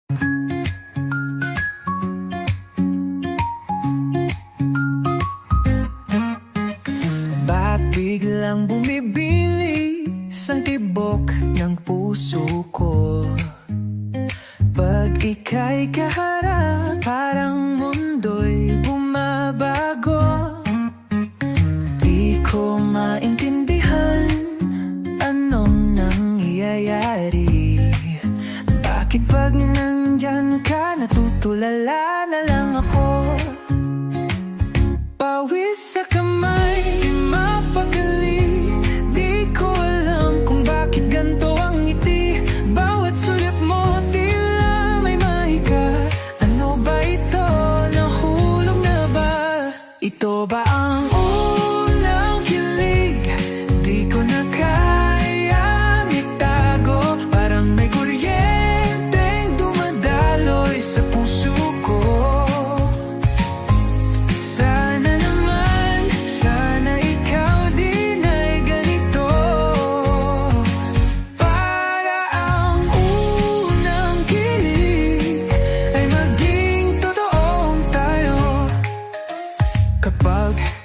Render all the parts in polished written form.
Ba't biglang bumibilis ang tibok ng puso ko? Pag ika'y kaharap, parang mundo'y bumabago. Di ko maintindihan anong nangyayari. Bakit pag nandyan ka, natutulala na lang ako? Pawis sa kamay, di mapakali. Di ko alam kung bakit ganito ang ngiti. Bawat sulyap mo, tila may mahika. Ano ba ito? Nahulog na ba? Ito ba ang unang kilig? Di ko na kayang itago. Parang may kuryenteng dumadaloy sa puso ko.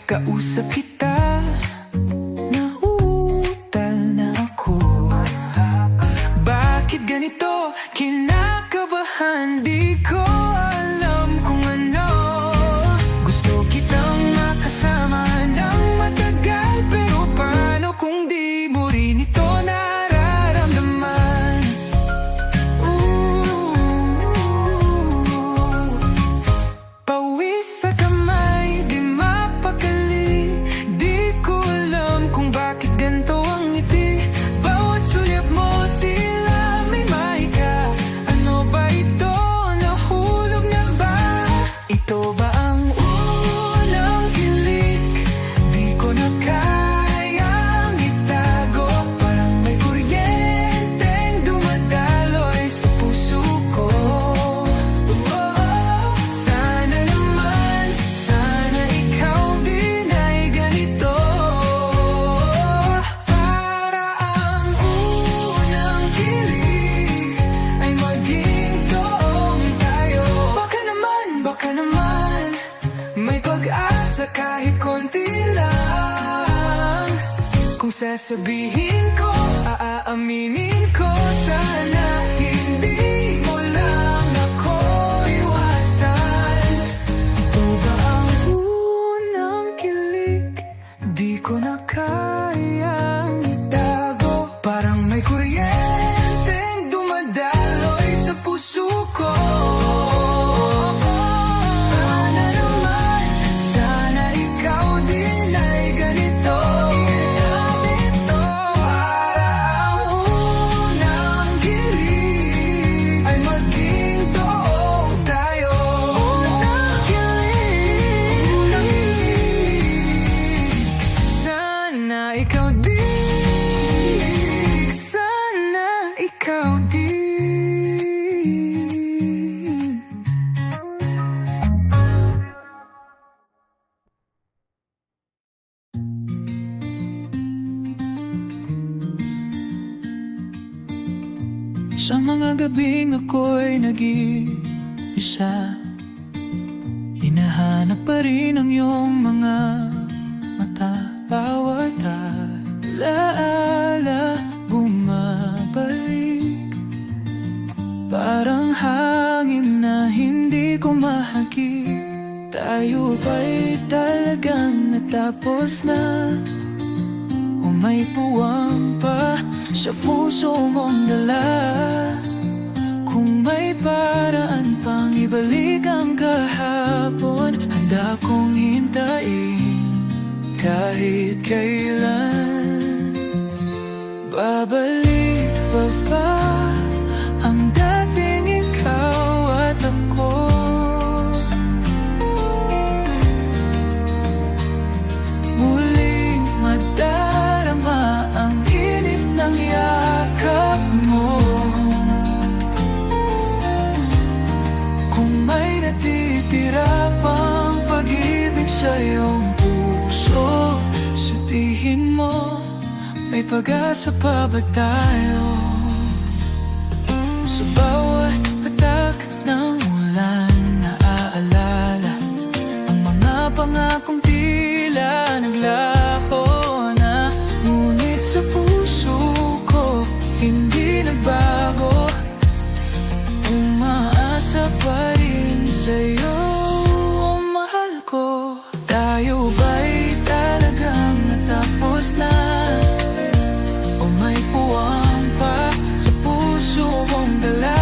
Kausap kita, nauutal na ako. Bakit ganito? Kinakabahan, di ko alam kung ano. Gusto kitang makasama ng matagal, pero paano kung di mo rin ito nararamdaman? Pawis sa kamay, di mapakali. Ito ba ang unang kilig? Di ko na kayang itago. Parang may kuryenteng dumadaloy sa puso ko. Sana naman, sana ikaw din ay ganito. Para ang unang kilig ay maging toong tayo. Baka naman may pag-asa kahit konti lang. Kung sasabihin ko, aaminin ko. Sana hindi mo lang ako iwasan. Ito ba ang unang kilig? Di ko na kayang itago. Parang may kuryenteng dumadaloy sa puso ko. Sa mga gabing ako'y nag-iisa, hinahanap pa rin ang iyong mga mata. Bawat alaala bumabalik, parang hangin na hindi ko mahagip. Tayo ba'y talagang natapos na? O may puwang pa sa puso mong dala? Kung may paraan pang ibalik ang kahapon, handa kong hintayin kahit kailan. Babalik pa ba ang dating ikaw at ako? Muling madarama ang init ng yakap mo. Kung may natitira pang pag-ibig sa iyong puso, sabihin mo, may pag-asa pa ba tayo? Sa bawat patak pa rin sa'yo, oh mahal ko. Tayo ba'y talagang natapos na? O may puwang pa sa puso mong dala?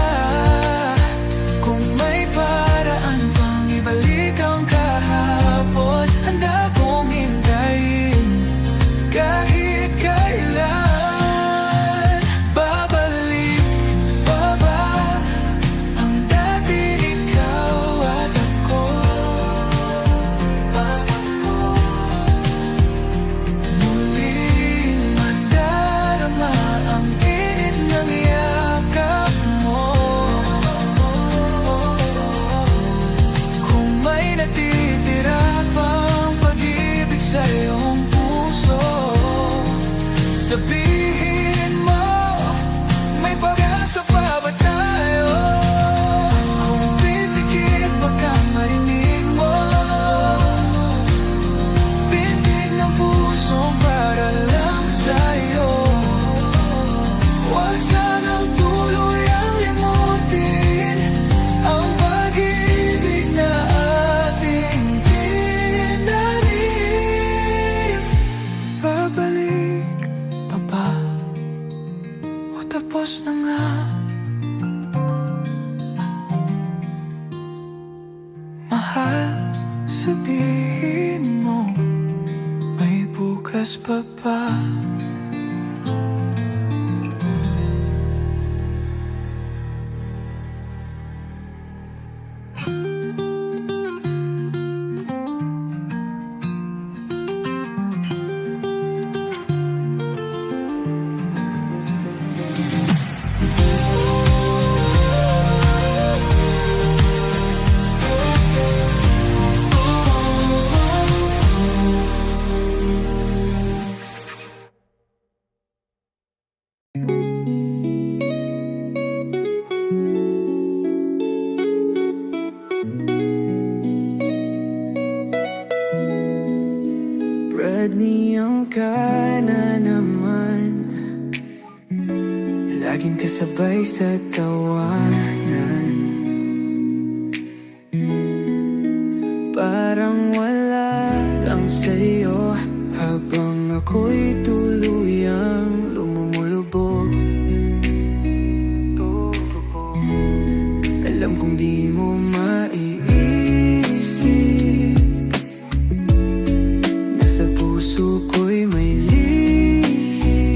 Kung may paraan pang ibalik ang kahapon, handa kong hintayin kahit kailan. Babalik pa ba ang dati ikaw at ako? Muling mandarama ang init ng yakap mo. Kung may natitira pang pag-ibig sa iyong puso, sabihin mo, may pag-asa pa ba tayo? Kung pipikit baka marinig mo, pindig ng puso para lang sa'yo. Huwag sanang tuluyang limutin ang pag-ibig na ating tinanim. Babalik pa ba? O tapos na nga? Mahal, sabihin mo, may bukas pa ba? Bradley, ka na naman, laging kasabay sa tawanan. Parang wala lang sa'yo habang ako'y tuluyang lumumulubog. Alam kong di mo maiisip, nasa puso ko'y may lihim.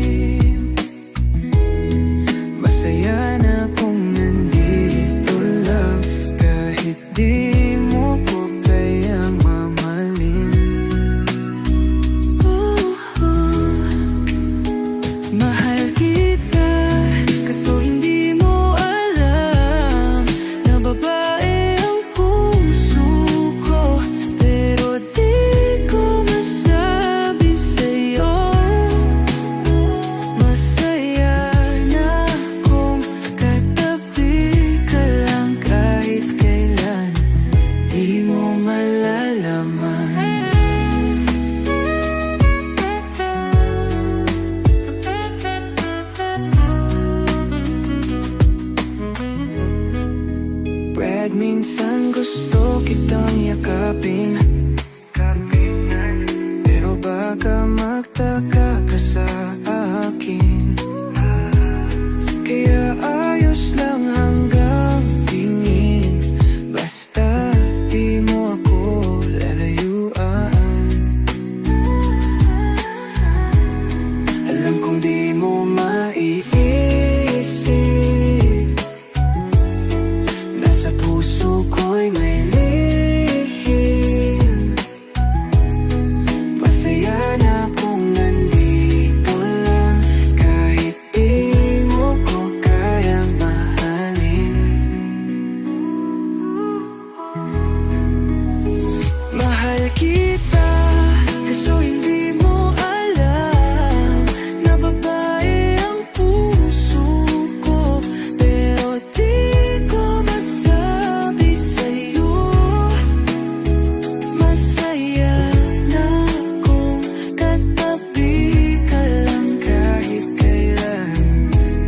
Masaya na kung nandito lang, kahit di mo ko kayang mamahalin. Mahal kita, kaso hindi mo alam na babae ang puso ko. Pero di ko masabi sa'yo, masaya na kung katabi ka lang kahit kailan. Di mo malalaman. Brad, minsan gusto kitang yakapin, pero baka magtaka ka sa akin. Kaya ayos lang hanggang tingin, basta di mo ako lalayuan. Alam kong di mo maiisip, nasa puso ko'y may lihim. Masaya na kung nandito lang, kahit di mo ko kayang mahalin. Mahal kita, kaso hindi mo alam na babae ang puso ko. Pero di ko masabi sa'yo, masaya na kung katabi ka lang kahit kailan.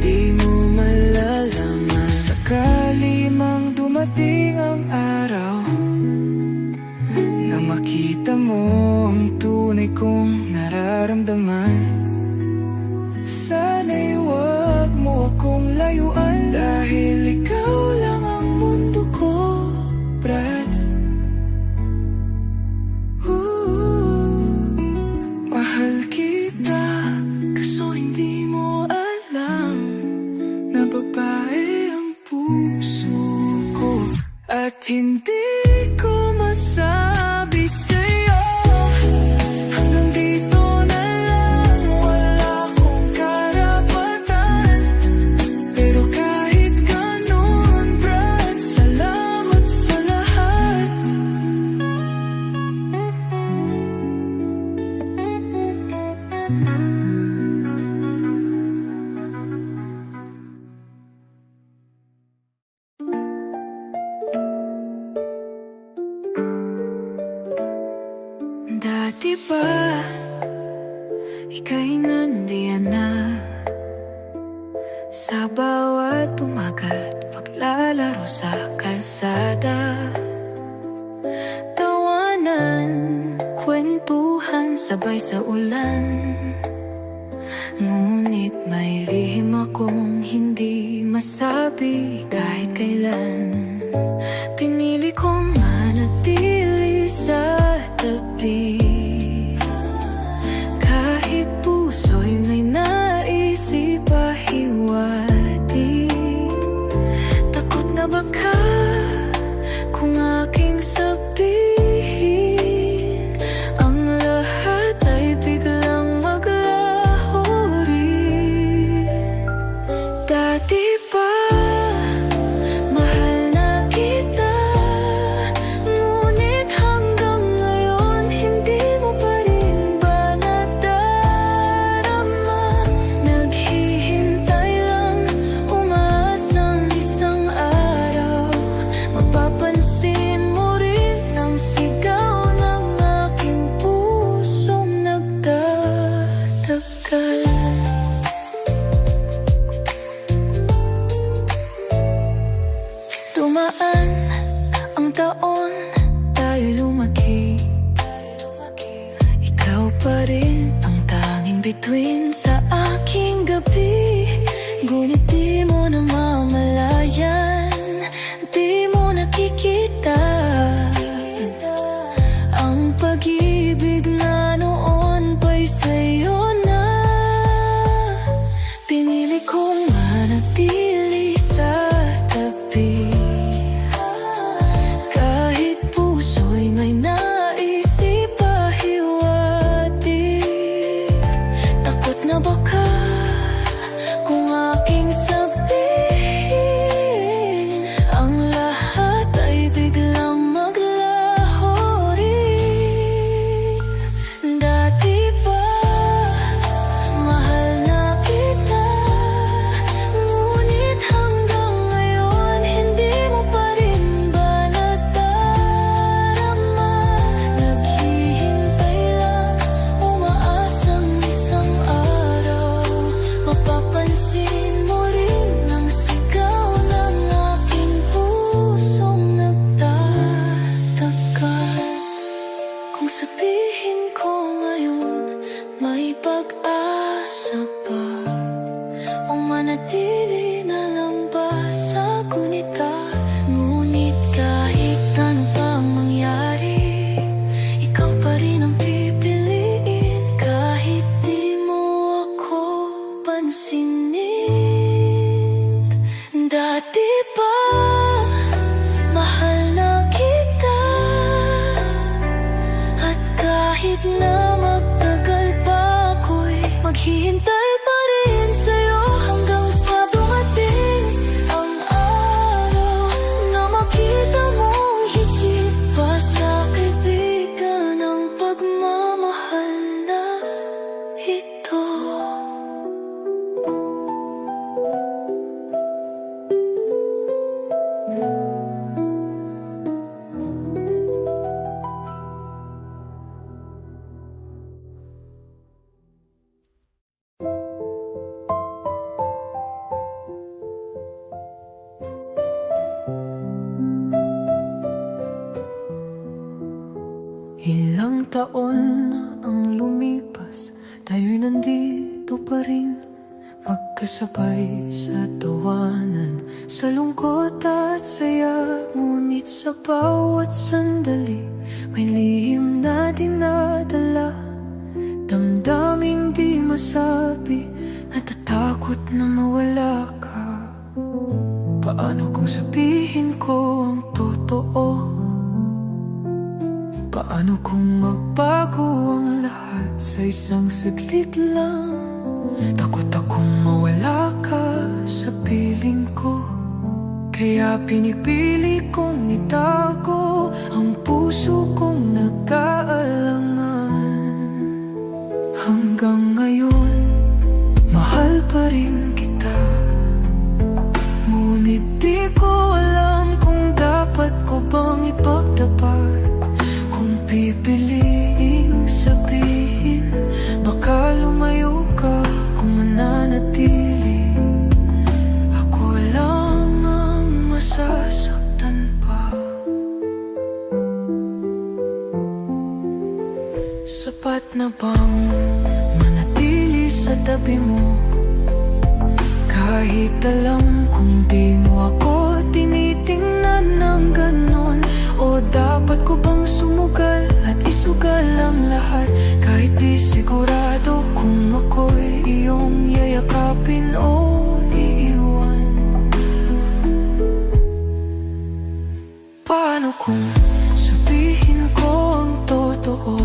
Di mo malalaman, sakali mang dumating dumating ang araw na makita mo ang tunay kong nararamdaman. Sana'y huwag mo akong layuan, dahil ikaw lang ang mundo ko, Brad. Mahal kita, kaso hindi mo alam na babae ang puso ko. At hindi ko masabi sa'yo, hanggang dito na lang, wala akong karapatan. Pero kahit ganun, Brad, salamat sa lahat. Dati ba ika'y nandiyan na sa bawat umaga't paglalaro sa kalsada? Tawanan, kwentuhan, sabay sa ulan. Ngunit may lihim akong hindi masabi kahit kailan. Pinili kong manatili sa tabi, kahit puso'y may naisip pahiwatig. Takot na baka kung aking sabihin, ang lahat ay biglang maglaho rin. Dati pa mahal na kita, ngunit hanggang ngayon hindi mo pa rin ba nadarama? Naghihintay lang, umaasang isang araw mapapansin mo rin ang sigaw ng aking pusong nagtatagal. Tumaan ang taon, tayo lumaki. Ikaw pa rin ang tanging bituin sa aking gabi. Ngunit di mo namamalayan, di mo nakikita ang pag-ibig na noon pa'y sa'yo na. Pinili kong manatili sa tabi, kahit puso'y may naisip pahiwatig. Takot na baka kung aking sabihin, ang lahat ay biglang taon na ang lumipas, tayo'y nandito pa rin, magkasabay sa tawanan, sa lungkot at saya. Ngunit sa bawat sandali, may lihim na dinadala, damdaming di masabi, natatakot na mawala ka. Paano kung sabihin ko ang totoo? Paano kung magbago ang lahat sa isang saglit lang? Takot akong mawala ka sa piling ko, kaya pinipili kong itago ang puso kong nag-aalangan. Hanggang ngayon, mahal pa rin kita, ngunit di ko alam kung dapat ko bang ipagtapat. Kung pipiliing sabihin, baka lumayo ka. Kung mananatili, ako lang ang masasaktan pa. Sapat na bang manatili sa tabi mo, kahit alam kung di mo ako tinitingnan ng ganon? O dapat ko bang sumugal at isugal ang lahat, kahit di sigurado kung ako'y iyong yayakapin o iiwan? Paano kung sabihin ko ang totoo?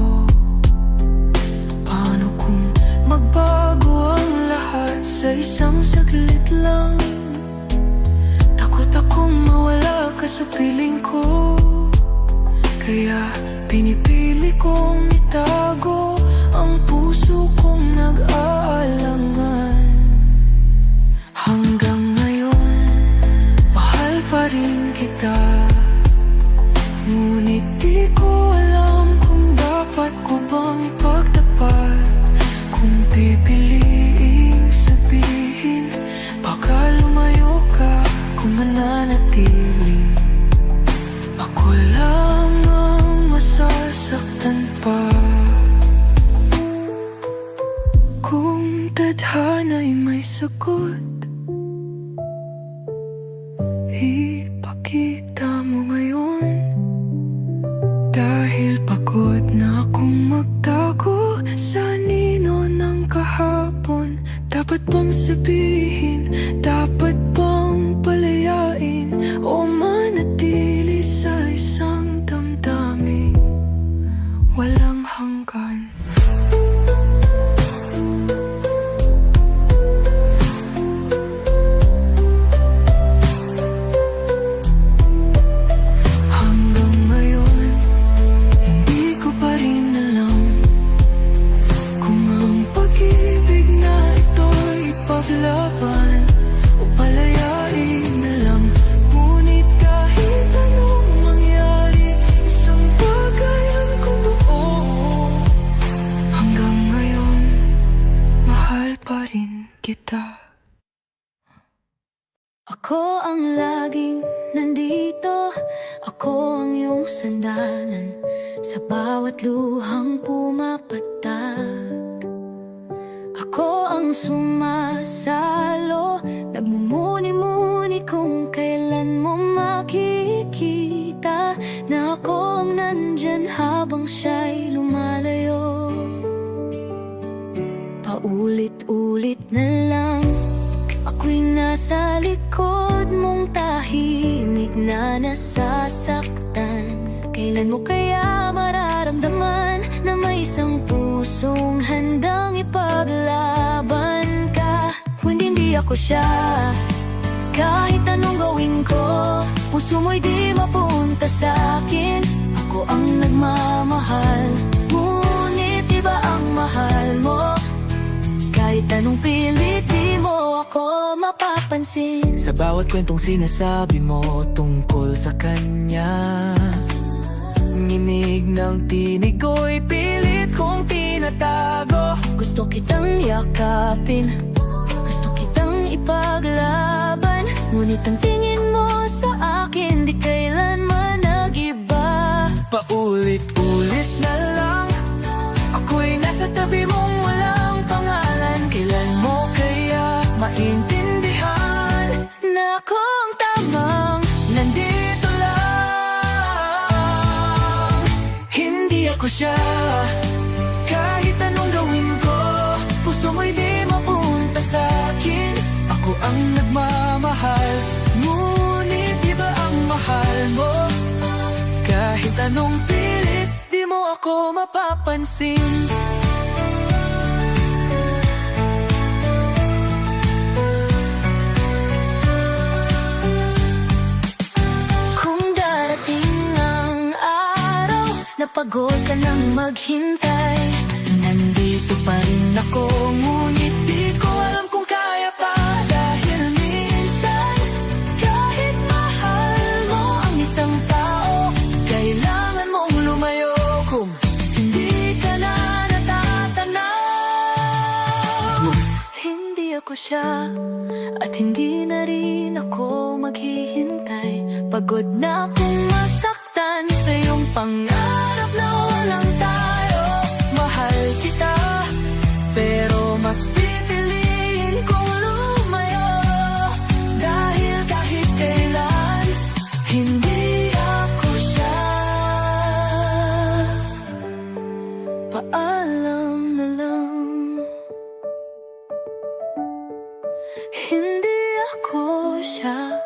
Paano kung magbago ang lahat sa isang saglit lang? Takot akong mawala ka sa piling ko, kaya pinipili kong itago ang puso kong nag-aalangan. Hanggang ngayon, mahal pa rin kita, ngunit di ko alam kung dapat ko bang ipagtapat. Kung pipiliing sabihin, baka lumayo ka. Kung mananatili, ako lang ang masasaktan pa. Kung tadhana'y may sagot, ipakita mo ngayon. Dahil pagod na akong magtago sa nino ng kahapon. Dapat bang sabihin, dapat bang palayain, o manatili sa isang damdamin walang hanggan? Hanggang ngayon, hindi ko pa rin alam kung ang pag-ibig na ito'y ipaglaban o palayain na lang. Ngunit kahit anong mangyari, isang bagay ang totoo. Hanggang ngayon, mahal pa rin kita. Ako ang laging nandito, ako ang iyong sandalan sa bawat luhang pumapatag. Ako ang sumasalo, nagmumuni-muni kung kailan mo makikita na ako ang nandyan habang siya'y lumalayo. Paulit-ulit na lang, ako'y nasa likod mong tahimik na nasasaktan. Kailan mo kaya mararamdaman na may isang pusong handang ipaglaban ka? Hindi ako siya, kahit anong gawin ko, puso mo'y di mapunta sa'kin. Ako ang nagmamahal, ngunit iba ang mahal mo. Kahit anong pilit, di mo ako mapapansin. Sa bawat kwentong sinasabi mo tungkol sa kanya, nginig ng tinig ko'y pilit kong tinatago. Gusto kitang yakapin, gusto kitang ipaglaban, ngunit ang tingin mo sa akin di kailanman nag-iba. Paulit-ulit na lang, siya. Kahit anong gawin ko, puso mo'y di mapunta sa'kin. Ako ang nagmamahal, ngunit iba ang mahal mo. Kahit anong pilit, di mo ako mapapansin. Napagod ka nang maghintay, nandito pa rin ako, ngunit di ko alam kung kaya pa. Dahil minsan, kahit mahal mo ang isang tao, kailangan mong lumayo kung hindi ka na natatanaw. Hindi ako siya, at hindi na rin ako maghihintay. Pagod na akong masaktan sa iyong pangarap na walang tayo. Mahal kita, pero mas pipiliin kong lumayo. Dahil kahit kailan, hindi ako siya. Paalam na lang, hindi ako siya.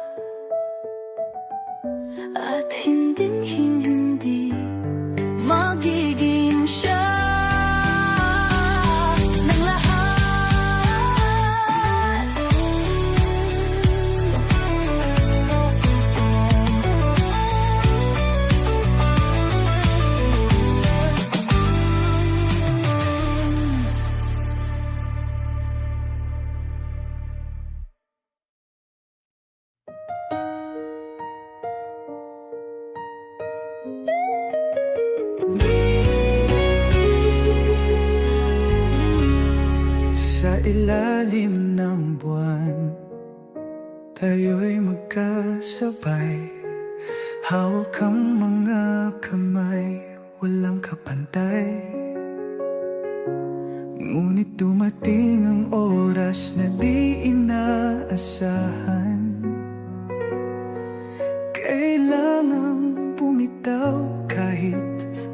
At hindi magiging siya ng lahat. Sa ilalim ng buwan, tayo'y magkasabay. Hawak ang mga kamay, walang kapantay. Ngunit dumating ang oras na di inaasahan. Kailangang bumitaw kahit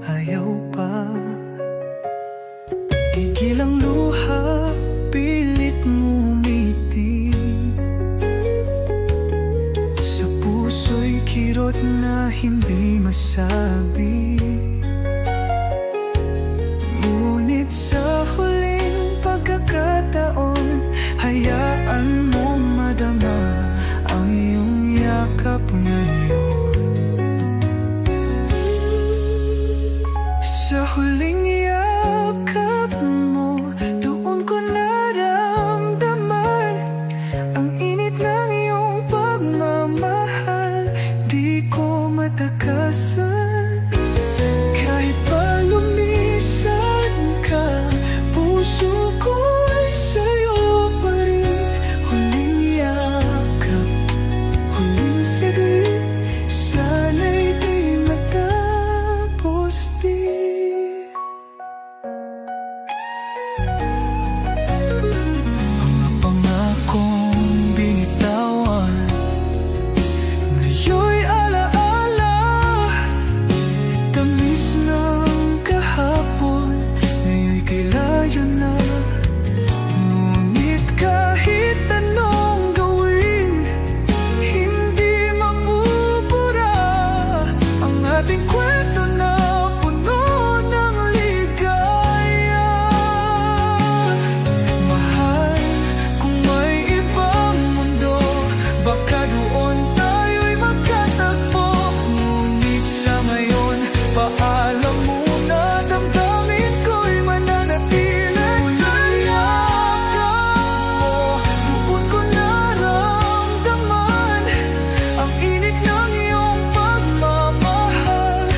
ayaw pa. Tigil ang luha, pilit ngumiti. Sa puso'y kirot na hindi masabi. Ngunit sa huling pagkakataon, hayaan mo madama ang iyong yakap ngayon. Sa huling yakap mo, doon ko naramdaman ang init ng iyong pagmamahal. Di ko matakasan. Kahit pa lumisan ka, puso ko'y sa'yo pa rin. Huling yakap, huling saglit, sana'y di matapos din. Mga pangakong binitawan, ngayon'y alaala. Tamis ng kahapon, ngayon'y kay layo na. Ngunit kahit anong gawin, hindi mabubura ang ating kwento na puno ng ligaya. Mahal, kung may ibang mundo, baka doon tayo'y magkatagpo. Ngunit sa ngayon, paalam muna, damdamin ko'y mananatili sa yakap mo. Doon ko naramdaman ang init ng iyong pagmamahal.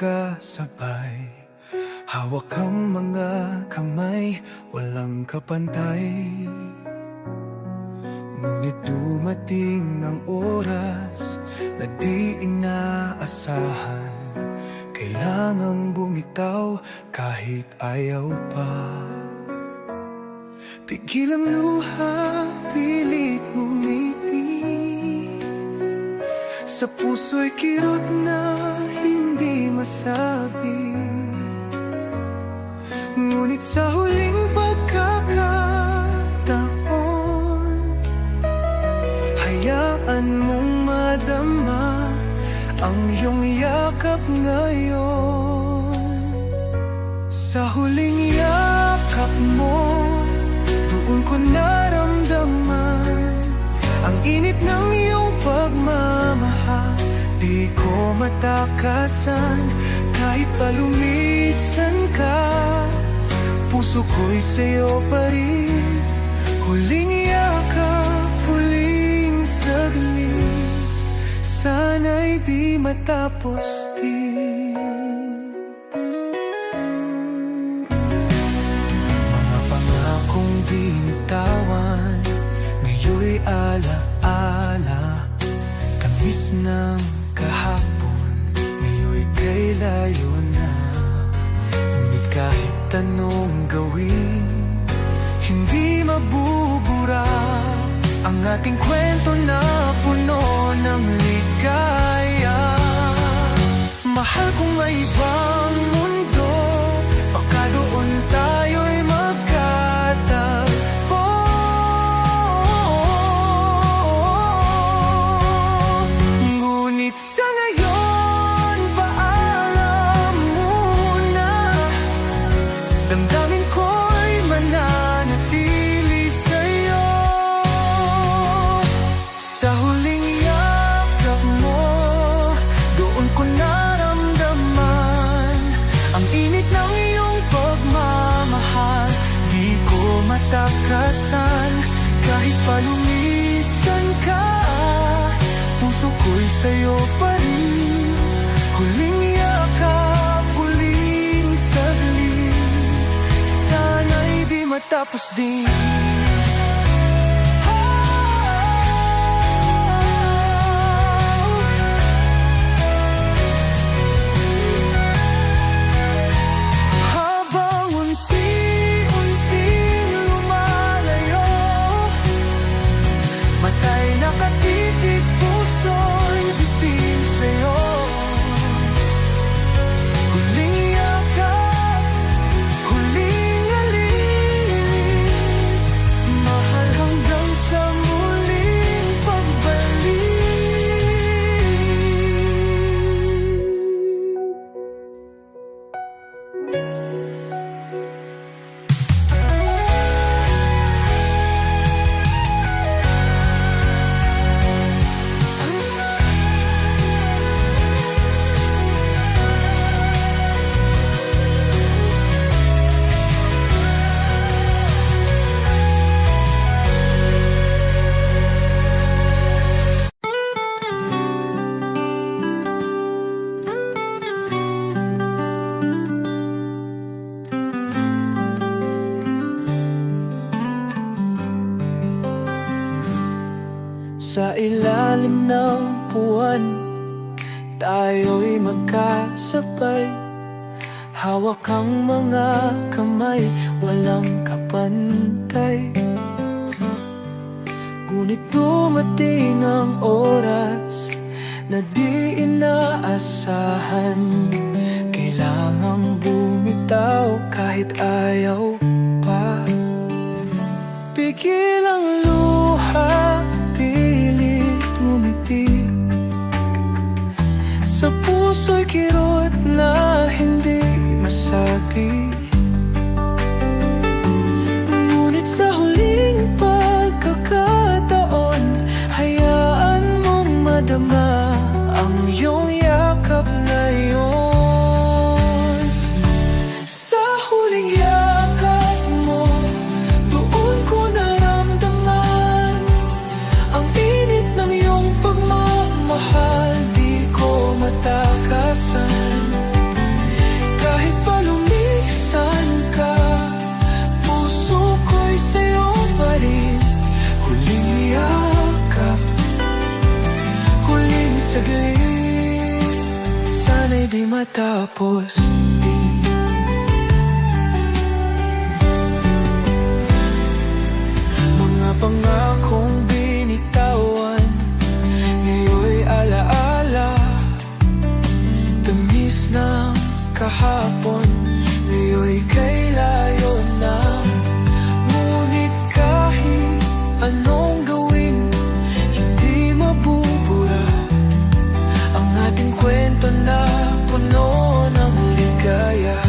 magkasabay. Hawak ang mga kamay, walang kapantay. Ngunit dumating ang oras na di inaasahan. Kailangang bumitaw kahit ayaw pa. Pigil ang luha, pilit ngumiti. Sa puso'y kirot na hindi masabi. Ngunit sa huling pagkakataon, hayaan mong madama ang iyong yakap ngayon. Sa huling yakap mo, doon ko naramdaman ang init ng iyong pagmamahal. Di ko matakasan kahit palumisan ka. Puso ko'y sa'yo pa rin. Huling yakap, huling saglit, sana'y di matapos din. Mga pangakong binitawan, ngayon'y ala-ala. Tamis ng kahapon, ngayon'y kay layo na. Ngunit kahit anong gawin, hindi mabubura ang ating kwento na puno ng ligaya. Mahal kong may ibang mundo, baka doon tayo'y magkatagpo. Ngunit sa ngayon, paalam muna. Damdamin ko'y mananatili sa'yo. Sa huling yakap mo, doon ko naramdaman ang init ng iyong pagmamahal. Di ko matakasan kahit palumisan ka. Puso ko'y sa'yo pa rin. Huling yakap, huling saglit, sana'y di matapos din. Habang unti-unting lumalayo, mata'y nakatitig, puso'y bitin sa'yo. Huling yakap, huling alin, mahal hanggang sa muling pagbalik. Sa ilalim ng buwan, tayo'y magkasabay. Hawak ang mga kamay, walang kapantay. Ngunit dumating ang oras na di inaasahan. Kailangang bumitaw kahit ayaw pa. Pigil ang luha, pilit ngumiti. Sa puso'y kirot na hindi masabi. Ngunit sa huling pagkakataon, hayaan mong madama ang iyong yakap ngayon. Sa huling yakap mo, doon ko naramdaman ang init ng iyong pagmamahal. Di ko matakasan di matapos. Mga pangakong binitawan, ngayon'y alaala. Tamis ng kahapon, ngayon'y kay layo na. Ngunit kahit anong gawin, hindi mabubura ang ating kwento na puno ng ligaya.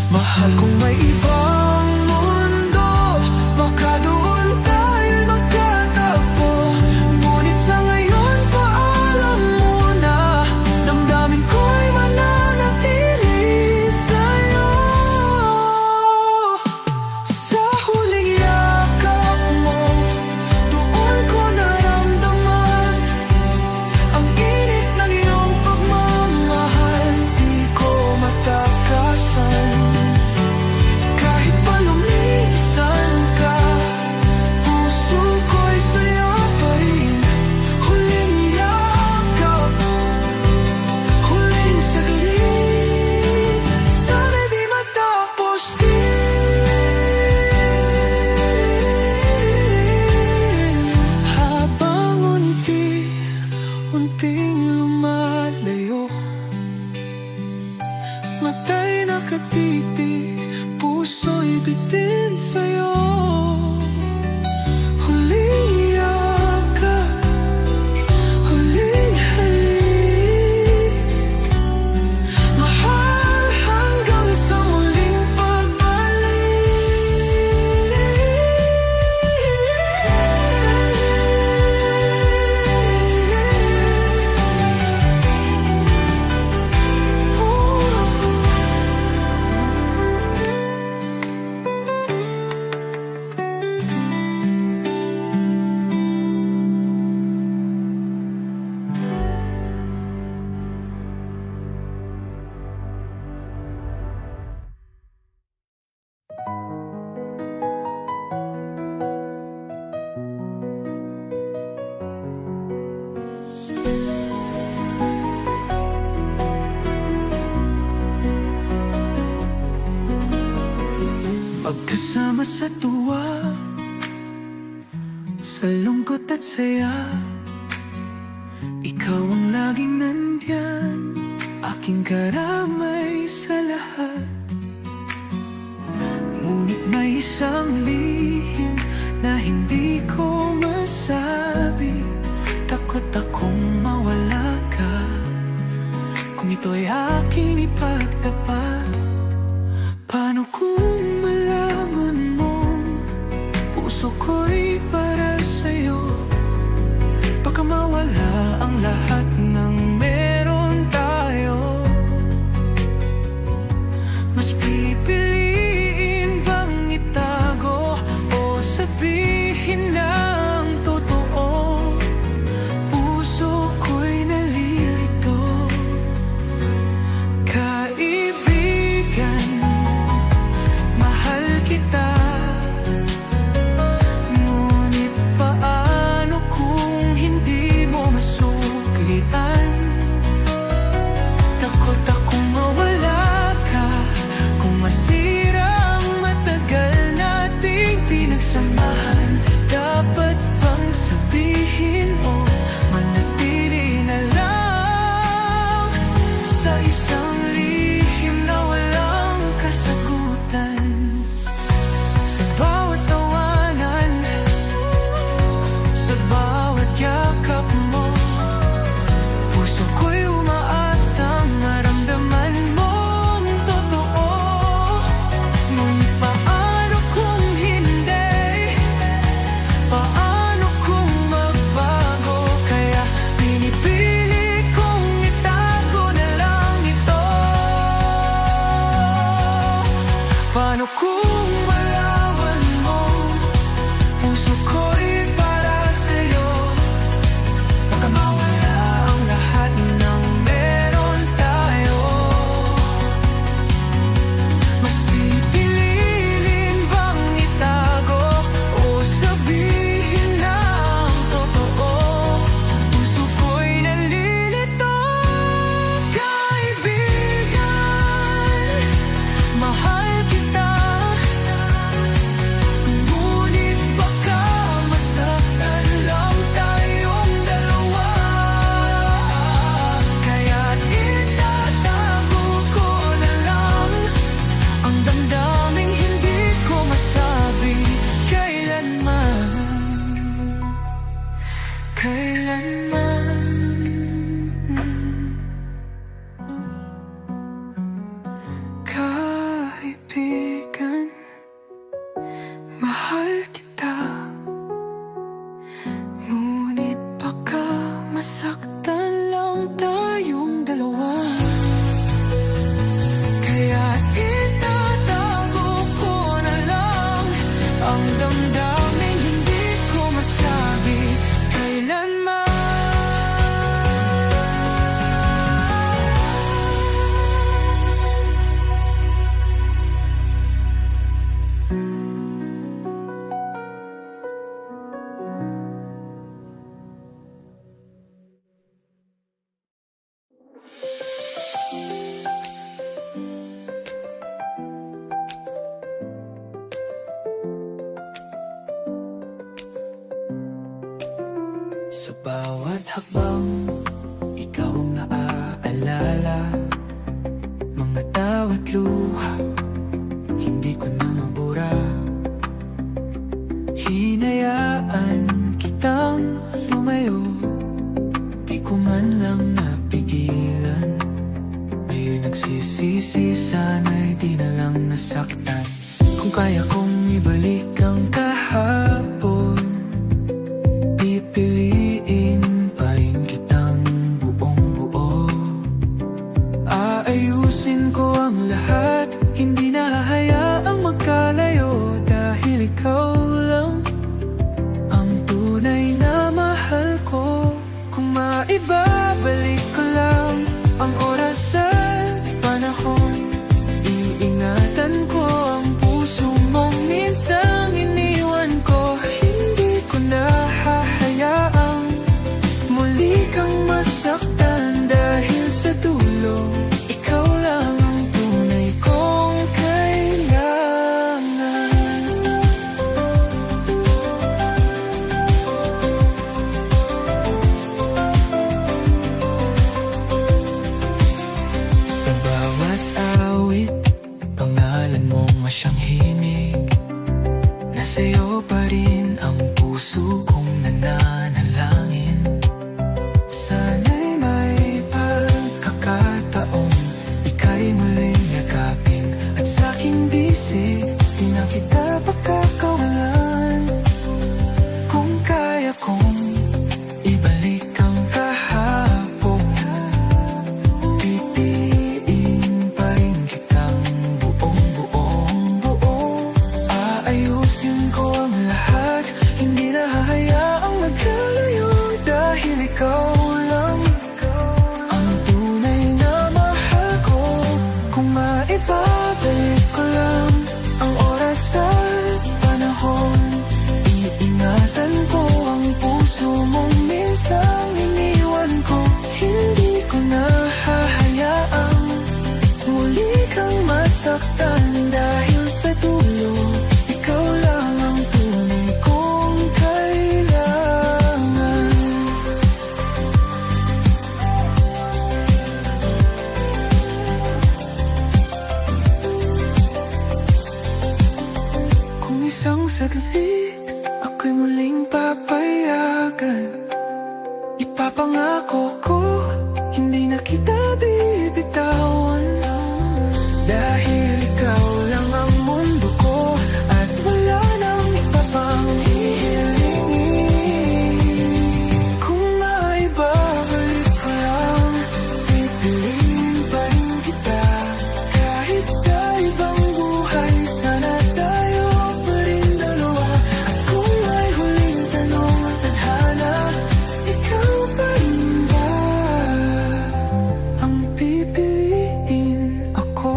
Mahal kong may ibang mundo, baka doon tayo'y magkatagpo. Ngunit sa ngayon, paalam muna, damdamin ko'y mananatili sa'yo. Sa huling yakap mo, doon ko naramdaman ang init ng iyong pagmamahal. Di ko matakasan kahit pa lumisan ka, puso ko'y sa'yo pa rin. Huling yakap, huling saglit, sana'y di matapos din. Habang unti-unting lumalayo, mata'y nakatitig, puso'y bitin sa'yo. Huling yakap, huling halik, mahal hanggang sa muling pagkasama sa tuwa, sa lungkot at saya. Ikaw ang laging nandyan, aking karamay sa lahat. Ngunit may isang lihim na hindi ko masabi. Takot akong mawala ka, kung ito'y aking ipagtapat. Paano kung malaman mo, puso ko'y para sa'yo? Baka mawala ang lahat ng meron tayo. Mas pipiliin bang itago o sabihin ng totoo? Puso ko'y nalilito, hakbang, ikaw ang naaalala. Mga tawat luha, hindi ko na mabura. Hinayaan kitang lumayo, di ko man lang napigilan. Ngayon nagsisisi, sana'y di na lang nasaktan. Kung kaya kong ibalik ang kahapon, pipiliin pa rin kitang buong buo. Aayusin ko ang lahat, hindi na hayaang magkalayo. Dahil ikaw lang ang tunay na mahal ko. Kung maibabalik ko lang ang oras at panahon, iingatan ko ang puso mong minsang iniwan ko. Hindi ko na hahayaang muli kang masaktan. Dahil sa dulo, ikaw lang ang tunay kong kailangan. Sa bawat awit, pangalan mo masyang himig. Nasa'yo pa rin ang puso kong nananalangin. Sana'y may pagkakataong ika'y muling yakapin. At sa'king bisig, di na kita pagkakawalan. Kung kaya kong ibalik ang kahapon, pipiliin pa rin kitang buong buo. Aayusin ko ang lahat, hindi na hahayaang magkalayo. Dahil ikaw lang ang tunay na mahal ko. Kung maibabalik ko lang ang oras at panahon, iingatan ko ang puso mong minsang iniwan ko. Hindi ko na hahayaang muli kang masaktan. Dahil sa dulo, ikaw lang ang tunay kong kailangan. Kung isang saglit ako'y muling papayagan, ipapangako ko hindi na kita bibitawan. Dahil ikaw lang ang mundo ko, at wala nang iba pang hihilingin. Kung maibabalik ko lang, pipiliin pa rin kita. Kahit sa ibang buhay, sana tayo pa rin dalawa. At kung may huling tanong at tadhana, ikaw pa rin ba ang pipiliin ako?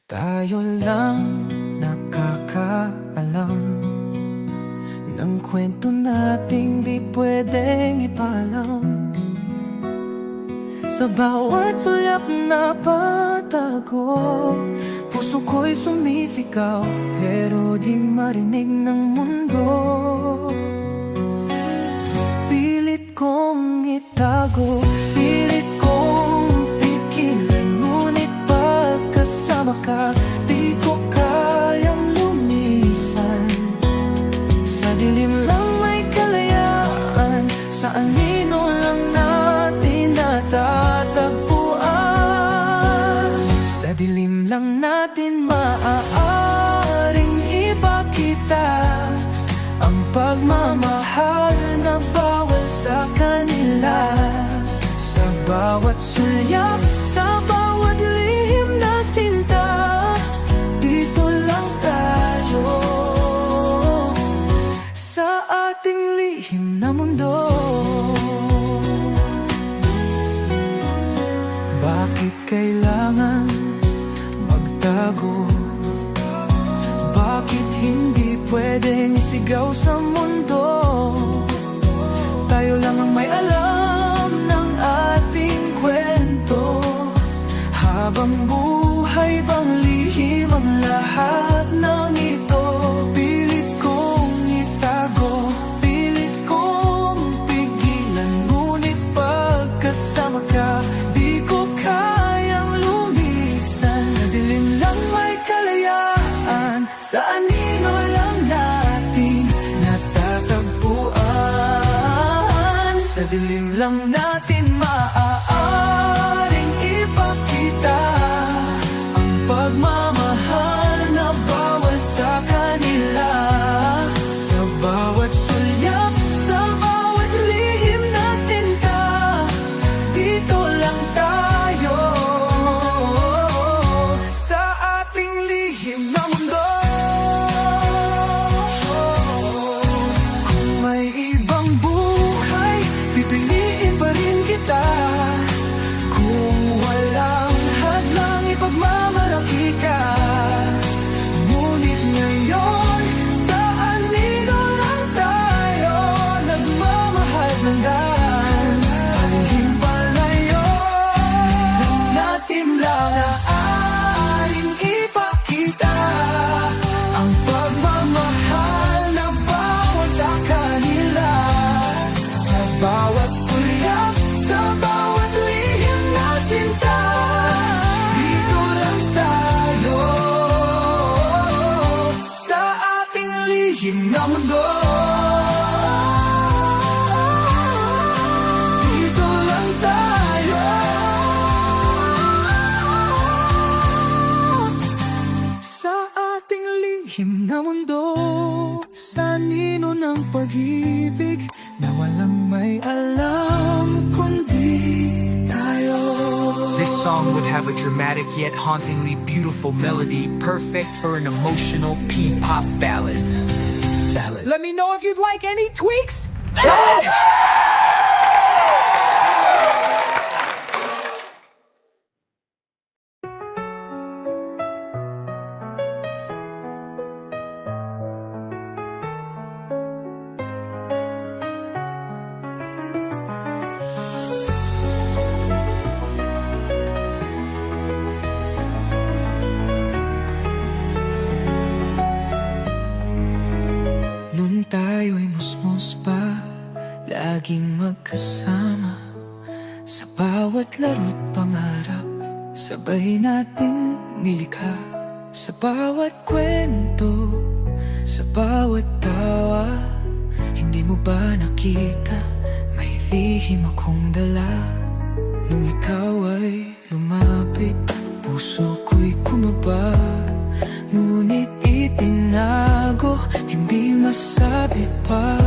Tayo lang nakakaalam ng kwento nating di pwedeng ipalam. Sa bawat sulyap na patago, puso ko'y sumisigaw, pero di marinig ng mundo. Pilit kong itago, pilit kong pigilan, ngunit pagkasama ka, di ko kayang lumisan. Sa dilim lang may kalayaan, sa anino lang natin natatagpuan. Sa dilim lang natin maaaring ipakita ang pagmamahal na bawal sa kanila. Sa bawat sulyap, sa bawat lihim na sinta, dito lang tayo sa ating lihim na mundo. Bakit kailangan magtago? Bakit hindi pwede pwedeng isigaw sa mundo. Tayo lang ang may alam ng ating kwento. Habang buhay bang lihim ang lahat ng ito. Pilit kong itago, pilit kong pigilan, ngunit pagkasama ka, di ko kayang lumisan. Sa dilim lang may kalayaan, sa anino lang natin natatagpuan. Sa dilim lang natin maaaring ipakita ang pagmamahal na bawal sa kanila. Sa bawat sulyap, sa bawat lihim na sinta, dito lang tayo sa ating lihim na mundo. Kung may ibang buhay, pipiliin pa rin kita. Kung walang hadlang, ipagmamalaki ka. Ngunit ngayon, sa anino lang tayo nagmamahal ng daan. Halihim palayo, lang natin lang naaring ipakita ang pagmamahal na bawal sa kanila. Sa bawat sulyap, sa bawat lihim na sinta, dito lang tayo sa ating lihim na mundo. Dito lang tayo sa ating lihim na mundo. Sa nino ng pag-ibig na walang may alam kundi tayo. This song would have a dramatic yet hauntingly beautiful melody, perfect for an emotional P-pop ballad. Let me know if you'd like any tweaks. Nung tayo'y musmos pa, laging magkasama. Sa bawat laro't pangarap, sabay nating nilikha. Sa bawat kwento, sa bawat tawa, hindi mo ba nakita may lihim akong dala? Nung ikaw ay lumapit, puso ko'y kumaba. Ngunit itinago, hindi masabi pa.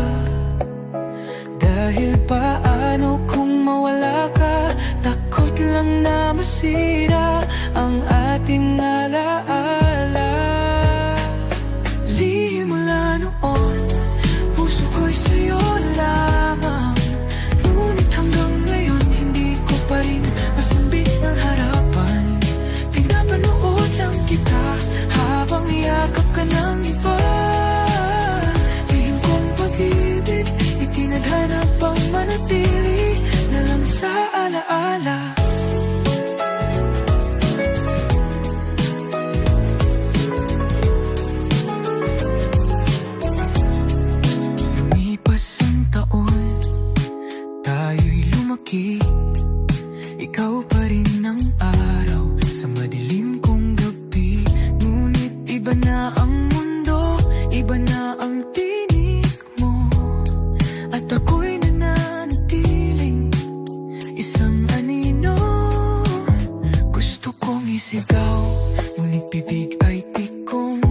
Dahil paano kung mawala ka? Takot lang na masira ang ating alaala. Lihim mula noon, puso ko'y sa'yo lamang. Ngunit hanggang ngayon, hindi ko pa rin masambit ng harapan. Pinapanood lang kita habang yakap ka ng iba. Lihim kong pag-ibig, itinadhana pang manatili na lang sa alaala. Lumipas ang taon, tayo'y lumaki. Ikaw pa rin ang araw sa madilim kong gabi. Ngunit iba na ang mundo, iba na ang tinig mo. At ako'y nananatiling isang anino. Gusto kong isigaw, ngunit bibig ay tikong.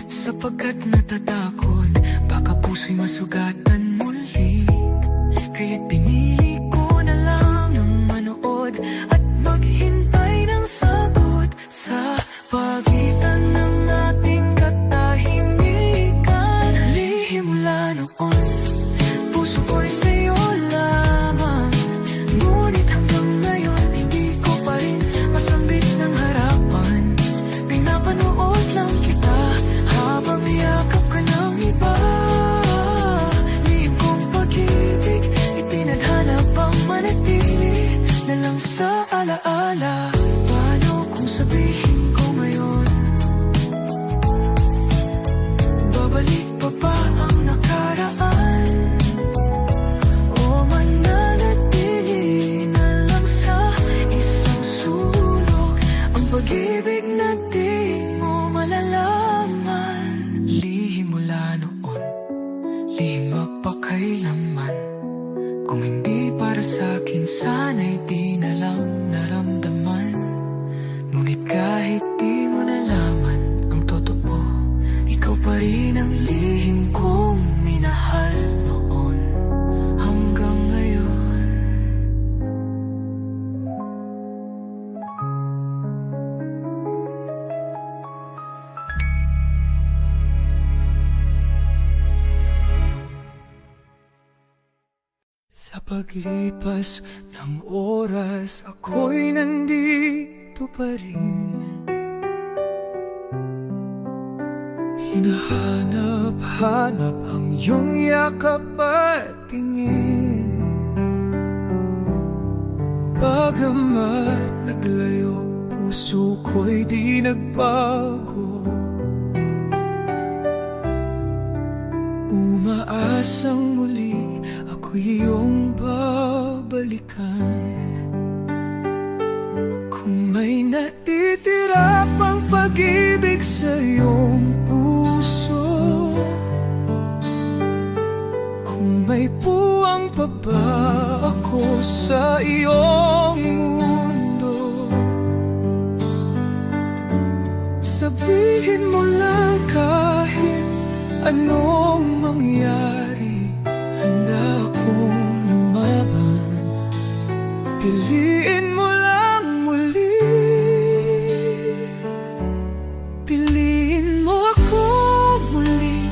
Sapagkat natatakot, baka puso'y masugatan muli. Kaya't pinili ko na lang ng manood at maghintay ng sagot sa pagitan ng ating katahimikan. Lihim mula noon, puso ko'y sa'yo lamang. Ngunit hanggang ngayon, hindi ko pa rin masambit ng harapan. Pinapanood lang kita habang yakap ka ng alaala. Paano kung sabihin ko ngayon, babalik pa ba ang nakaraan? O mananatili na lang sa isang sulok ang pag-ibig na di mo malalaman. Lihim mula noon, lihim magpakailanman. Kung hindi para sa'kin, sana'y di na lang naramdaman. Ngunit kahit di mo nalaman ang totoo, ikaw pa rin ang lihim kong minahal noon hanggang ngayon. Sa paglipas ng oras, ako'y nandito pa rin. Hinahanap-hanap ang iyong yakap at tingin. Bagamat naglayo, puso ko'y di nagbago. Umaasang muli ako'y iyong babalikan. Kung may natitira pang pag-ibig sa iyong puso, kung may puwang pa ba ako sa iyong mundo, sabihin mo lang kahit anong mangyari, handa akong lumaban. Piliin mo lang muli, piliin mo ako muli,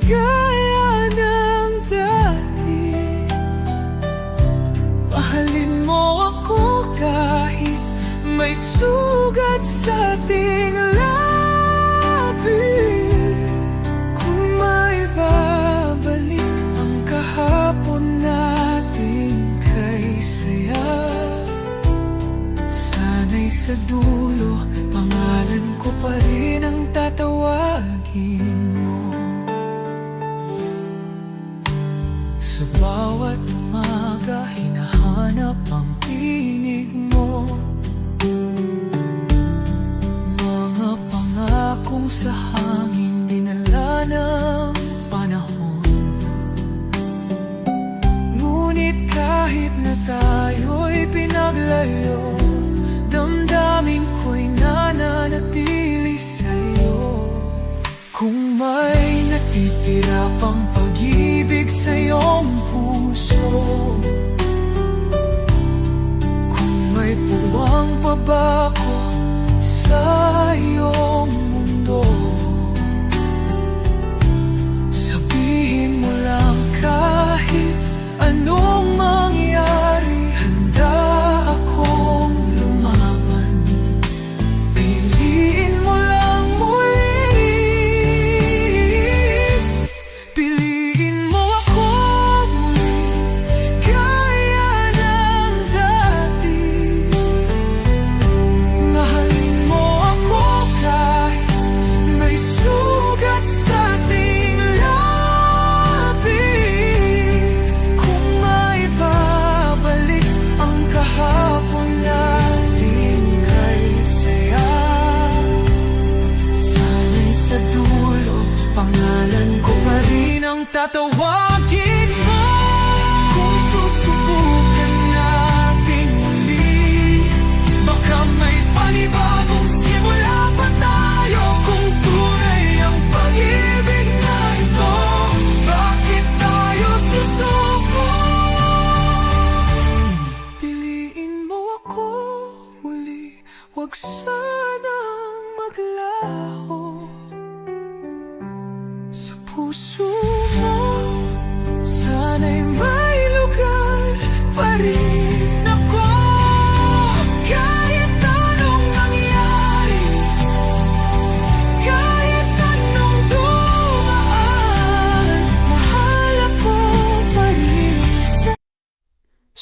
gaya ng dati. Mahalin mo ako kahit may sugat sa ating labi. Kung may babalik ang kahapon natin kay saya, sana'y sa dulo pangalan ko pa rin ang tatawagin mo. Sa bawat umaga hinahanap ang tinig mo, mga pangakong sa hangin dinala ng panahon. Ngunit kahit na tayo'y pinaglayo, damdamin ko'y nananatili sa'yo. Kung may natitira pang pag-ibig sa iyong puso, kung may puwang pa ba ako sa iyong mundo, sabihin mo lang kahit anong mangyari, handa akong lumaban. Piliin mo lang muli, piliin mo ako muli.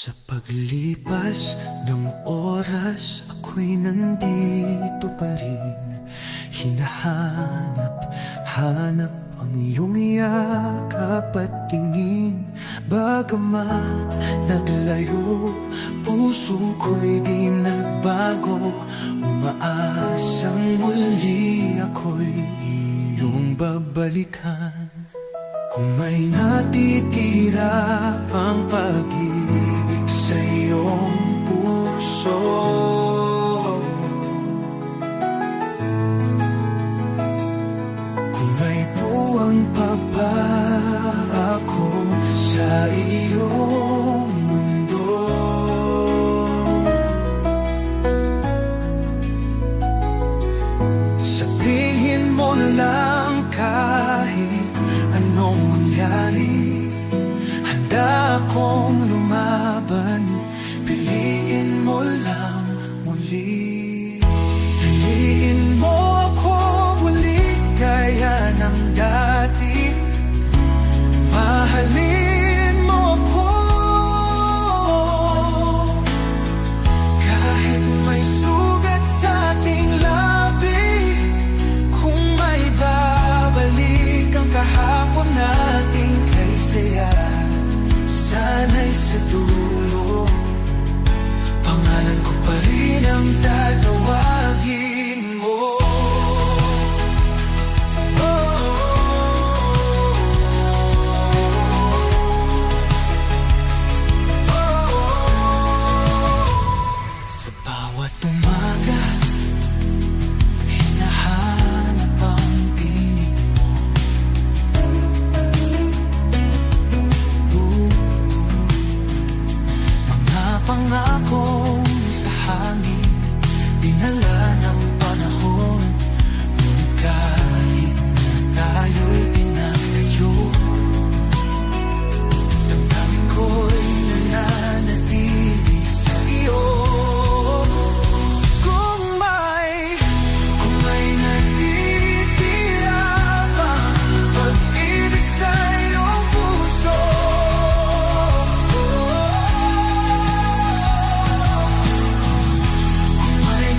Sa paglipas ng oras, ako'y nandito pa rin. Hinahanap ang iyong yakap at tingin. Bagamat naglayo, puso ko'y di nagbago. Umaasang muli ako'y iyong babalikan. Kung may natitira pang pag-ibig sa iyong puso, kung may puwang pa ba ako sa iyong mundo, sabihin mo lang kahit anong mangyari. Handa akong lumaban, piliin mo lang muli. Piliin mo ako muli gaya ng dati. Mahalin mo ako kahit may sugat sa ating labi. Kung may babalik ang kahapon nating kay saya, sana'y sa dulo pangalan ko pa rin ang tatawagin mo. Sa bawat umaga, hinahanap ang tinig mo. Mga pangakong sa hangin, dinala ng panahon. Ngunit kahit na tayo'y pinaglayo, damdamin ko'y nananatili sa iyo. Kung may natitira pang pag-ibig sa iyong puso, kung may puwang pa ba ako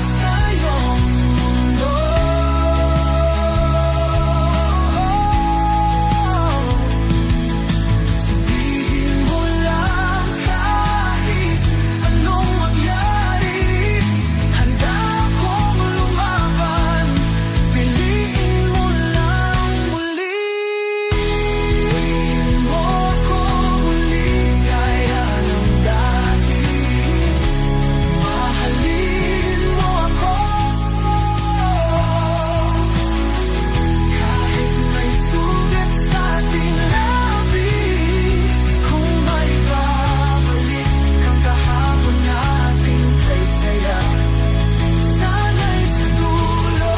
sa iyong mundo, sabihin mo lang kahit anong mangyari. Handa akong lumaban, piliin mo lang muli. Piliin mo ako muli gaya ng dati. Mahalin mo ako kahit may sugat sa ating labi. Kung may babalik ang kahapon nating kay saya, sana'y sa dulo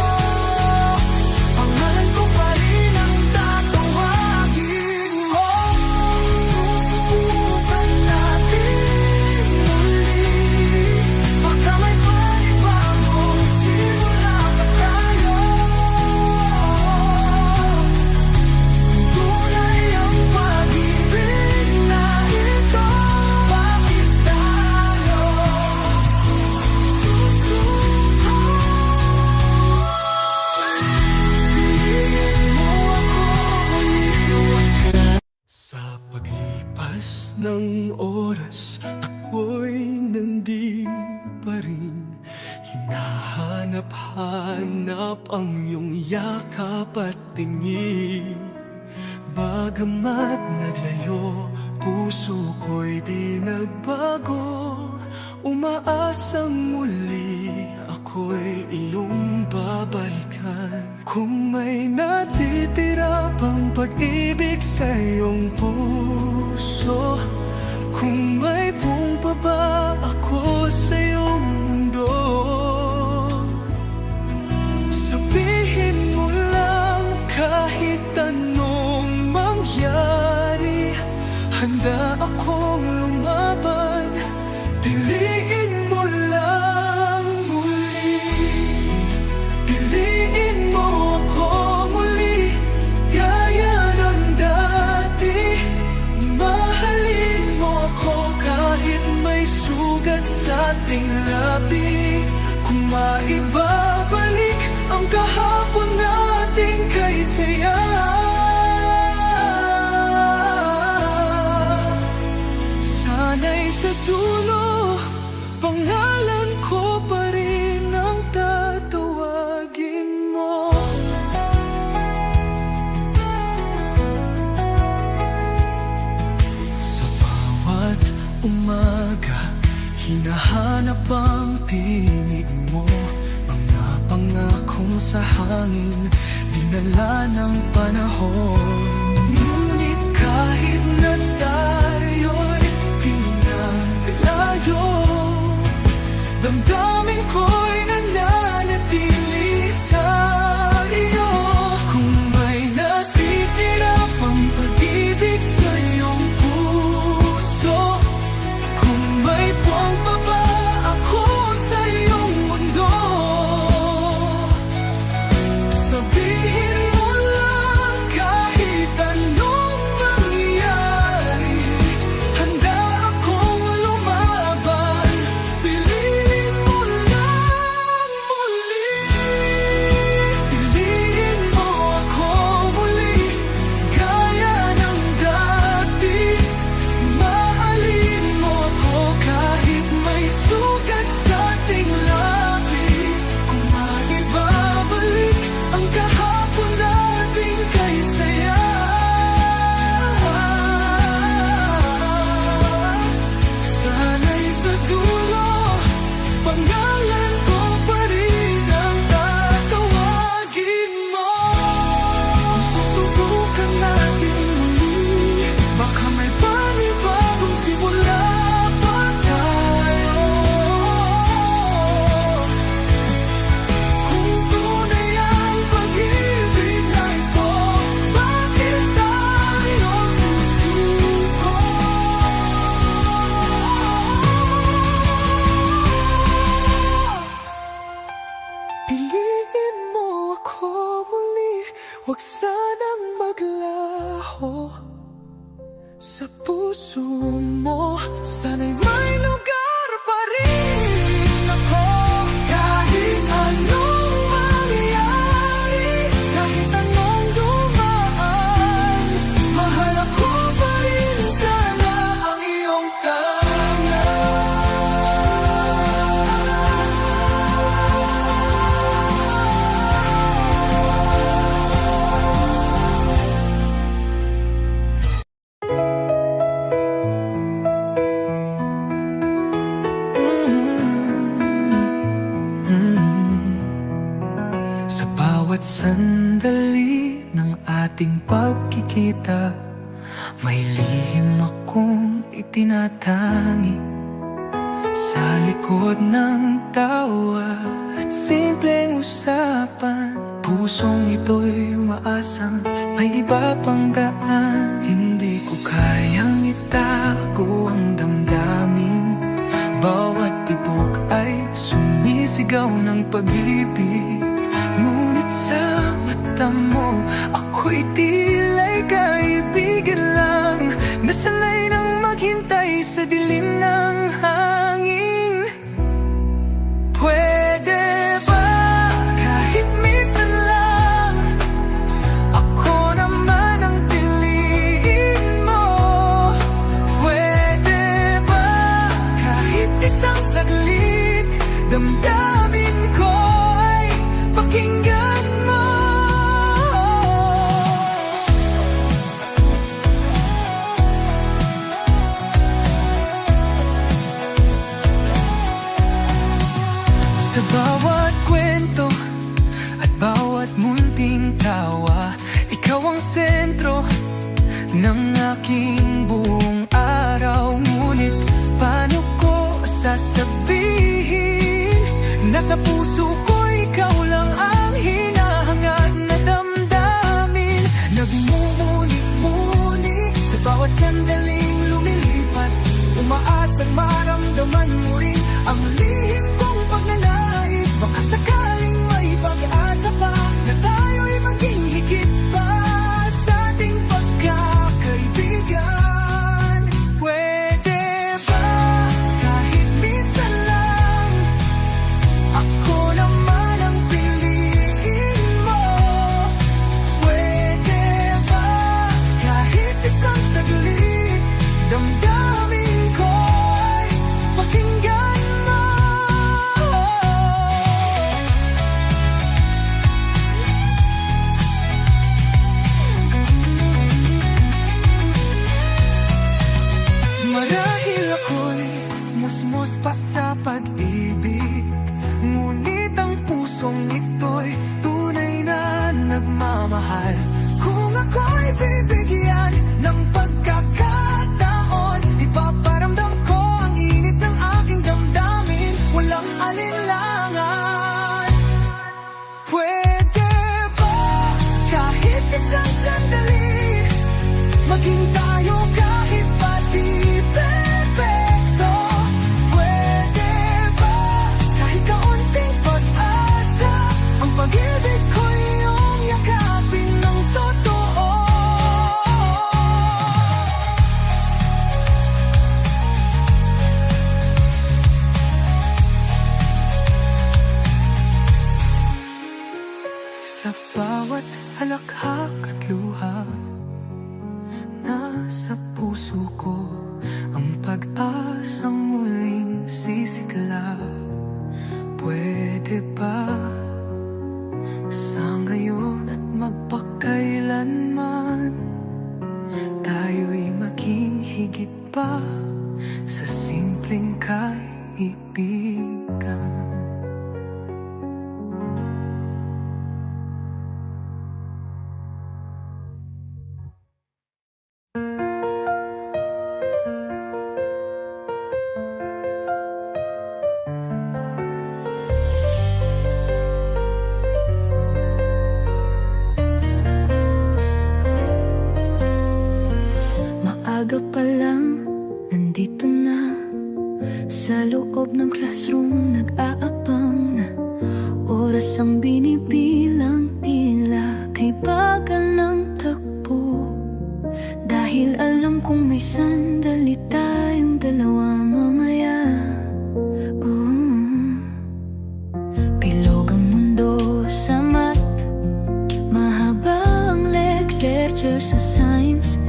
pangalan ko pa rin ang tatawagin mo. Susubukan natin muli, baka may panibagong simula pa tayo. Tunay ang pag-ibig na ito, bakit tayo susuko? Piliin mo ako muli. Sa paglipas ng oras, ako'y nandito pa rin. Hinahanap-hanap ang iyong yakap at tingin. Bagamat naglayo, puso ko'y di nagbago. Umaasang muli ako'y iyong babalikan. Kung may natitira pang pag-ibig sa iyong puso, kung may buong pa ba ako sa iyong mundo, sabihin mo lang kahit anong mangyari. Handa akong lumaban, piliin mo lang muli. Piliin mo ako muli gaya ng dati. umaga, hinahanap ang tinig mo. Mga pangakong sa hangin, dinala ng panahon. Ngunit kahit na tayo'y pinaglayo, damdamin ko'y nananatili sa iyo. Kung may natitira pang pag-ibig sa iyong puso, kung may buwang pa ba ako sa iyong mundo, sabihin mo lang kahit anong mangyari. Handa akong lumaban, piliin mo lang muli. Piliin mo ako muli, gaya ng dati. Mahalin mo ko kahit may sugat sa ating labi. Kung maibabalik ang kahapon nating kay saya, sana'y sa dulo, pangalan ko pa rin ang tatawagin mo. Kung susubukan natin muli, baka may panibagong simula pa tayo. Kung tunay ang pag-ibig na ito, bakit tayo susuko? Piliin mo ako muli, huwag sanang maglaho. Sa puso mo, sana'y may lugar pa rin ako. Kahit anong mangyari, kahit anong dumaan, mahal ako pa rin sana ang iyong Sa bawat sandali ng ating pagkikita, may lihim akong itinatangi. Sa likod ng tawa at simpleng usapan, pusong ito'y umaasang may iba pang daan. Hindi ko kayang itago ang damdamin, bawat tibok ay sumisigaw ng pag-ibig. Ngunit sa mata mo, ako'y tila'y kaibigan lang, nasanay nang maghintay sa dilim ng hangin. Pwede ba kahit minsan lang, ako naman ang piliin mo? Pwede ba kahit isang saglit, damdamin ko ay pakinggan mo? Sa bawat kwento at bawat munting tawa, ikaw ang sentro ng aking buong araw. Ngunit paano ko sasabihin, nasa puso ko ikaw lang ang hinahangad na damdamin. Nagmumuni-muni sa bawat sandaling lumilipas, umaasang maramdaman mo rin ang lihim kong pagnanais. Baka sakaling may pag-asa pa na tayo'y maging higit pa sa ating pagkakaibigan. Pwede ba kahit minsan lang, ako naman ang piliin mo? Pwede ba kahit isang saglit, damdamin ko ay pakinggan maging tayo kahit pa di perfecto. Pwede ba kahit kaunting pag-asa, ang pag-ibig ko iyong yakapin ng totoo. Sa bawat halakhak at luha, nasa puso ko ang pag-asang muling sisiklab. Pwede ba sa ngayon at magpakailanman tayo'y maging higit pa sa simpleng kaibigan? Maaga pa lang, nandito na sa loob ng classroom, nag-aabang na. Oras ang binibilang, tila kay bagal ng takbo. Dahil alam kong may sandali tayong dalawa mamaya. Bilog ang mundo sa math, mahaba ang lecture sa science,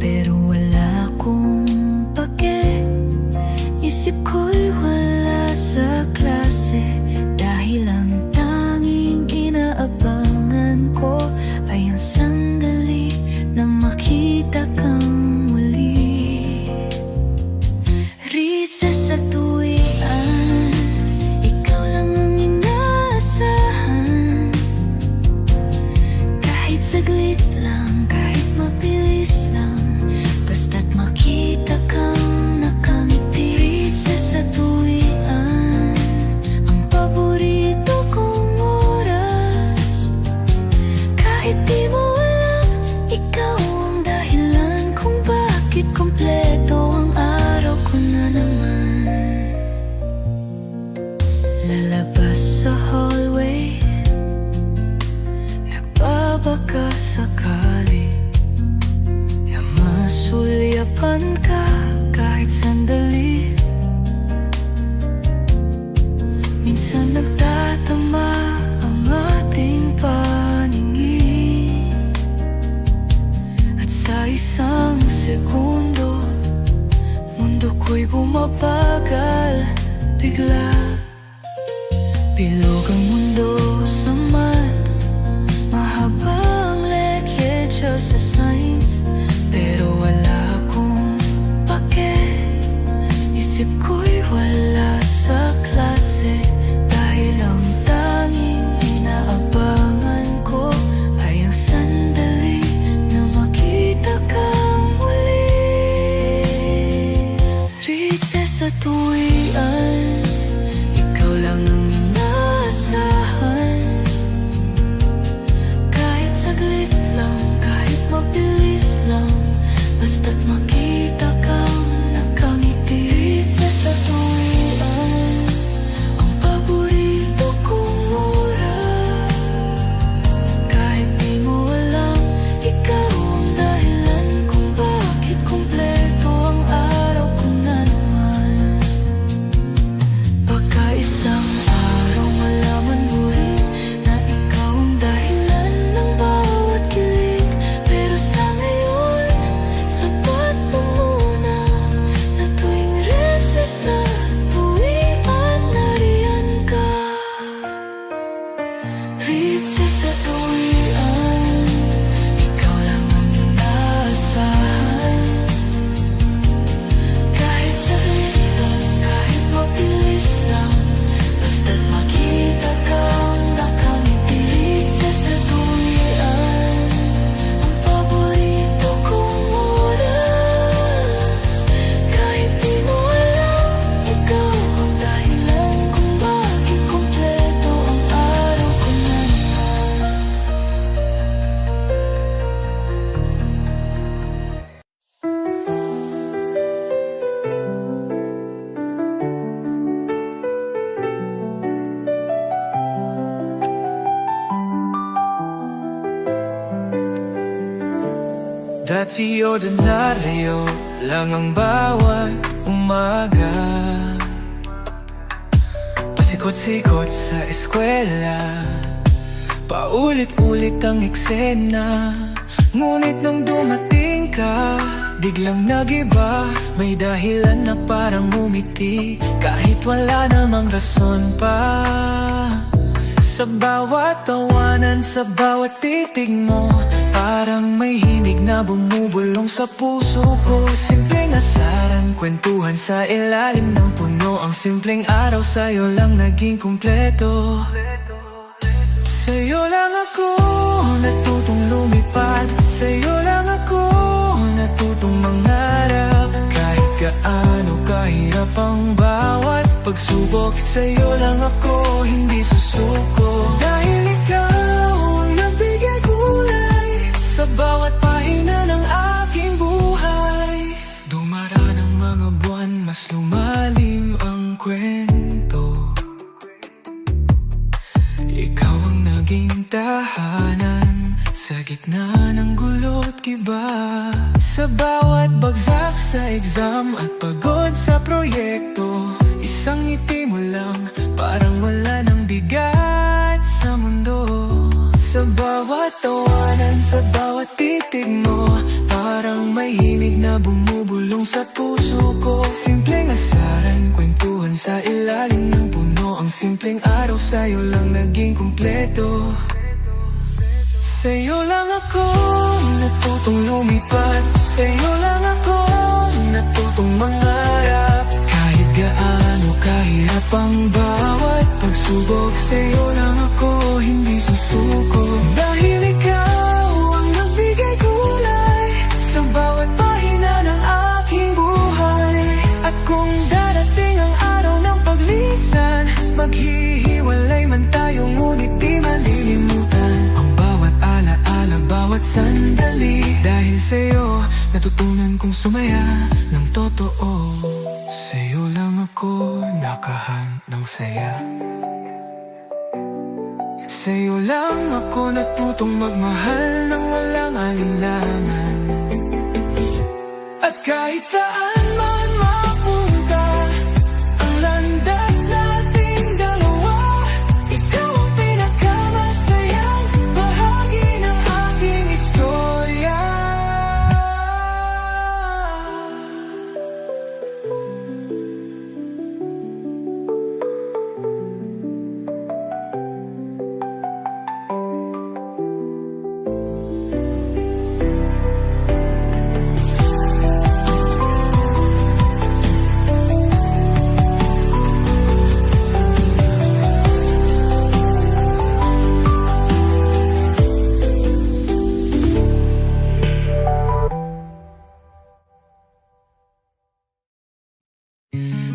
pero wala akong pake. Isip ko'y wala sa klase, dahil ang tanging inaabangan ko ay ang sandali na makita kang muli. Recess sa tuwian, ikaw lang ang inaasahan. Kahit saglit lang, kahit mabilis lang, basta't makita kang nakangiti. Recess sa tuwian, ang paborito kong oras. Kahit di mo alam, ikaw ang dahilan kung bakit kompleto ang araw ko na naman. Lalabas sa hallway, nagbabaka sakali na masulyapan ka kahit sandali. Minsan nagtatama ang ating paningin, at sa isang segundo, mundo ko'y bumabagal bigla. Bilog ang mundo sa math, mahaba ang lecture sa science, pero wala akong pake. Isip ko'y wala sa klase, dahil ang tanging inaabangan ko ay ang sandali na makita kang muli. Recess sa tuwian, ikaw lang ang inaasahan. Di ordinaryo lang ang bawat umaga. Pasikot-sikot sa eskwela, paulit-ulit ang eksena. Ngunit nang dumating ka, biglang nagiba. May dahilan na parang umiti, kahit wala namang rason pa. Sa bawat tawanan, sa bawat titig mo, parang may himig na bumubulong sa puso ko. Simpleng asaran, kwentuhan sa ilalim ng puno. Ang simpleng araw sa'yo lang naging kumpleto. Sa'yo lang ako natutong lumipad, sa'yo lang ako natutong mangarap. Kahit gaano kahirap ang bawat pagsubok, sa'yo lang ako hindi susuko. Dahil ikaw ang nagbigay kulay sa bawat pahina ng aking buhay. Dumaraan ang mga buwan, mas lumalim ang kwento. Ikaw ang naging tahanan sa gitna ng gulo't kiba. Sa bawat bagsak sa exam at pagod sa proyekto, isang ngiti mo lang, parang wala nang bigat sa mundo. Sa bawat tawanan, sa bawat titig mo, parang may himig na bumubulong sa puso ko. Simpleng asaran, kwentuhan sa ilalim ng puno. Ang simpleng araw sa'yo lang naging kumpleto. Sa'yo lang ako natutong lumipad, sa'yo lang ako natutong mangarap. Kahit gaano kahirap ang bawat pagsubok, sa'yo lang ako hindi susuko. Dahil ikaw ang nagbigay kulay sa bawat pahina ng aking buhay. At kung darating ang araw ng paglisan, maghihiwalay man tayo ngunit di malilimutan ang bawat alaala, bawat sandali. Dahil sa'yo natutunan kong sumaya ng totoo. Sa'yo lang ako nakahandang saya. Sa'yo lang ako natutong magmahal nang walang alinlangan. At kahit saan man mapunta ang landas nating dalawa, ikaw ang pinakamasayang bahagi ng aking istorya.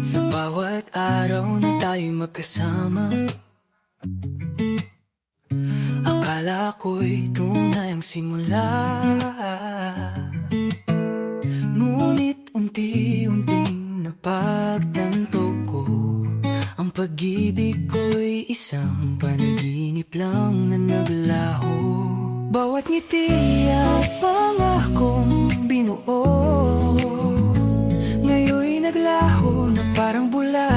Sa bawat araw na tayo magkasama, akala ko'y tunay ang simula. Ngunit unti-unting napagtanto ko, ang pag-ibig ko'y isang panaginip lang na naglaho. Bawat ngiti at pangakong binuo, ngayon'y naglaho na parang bula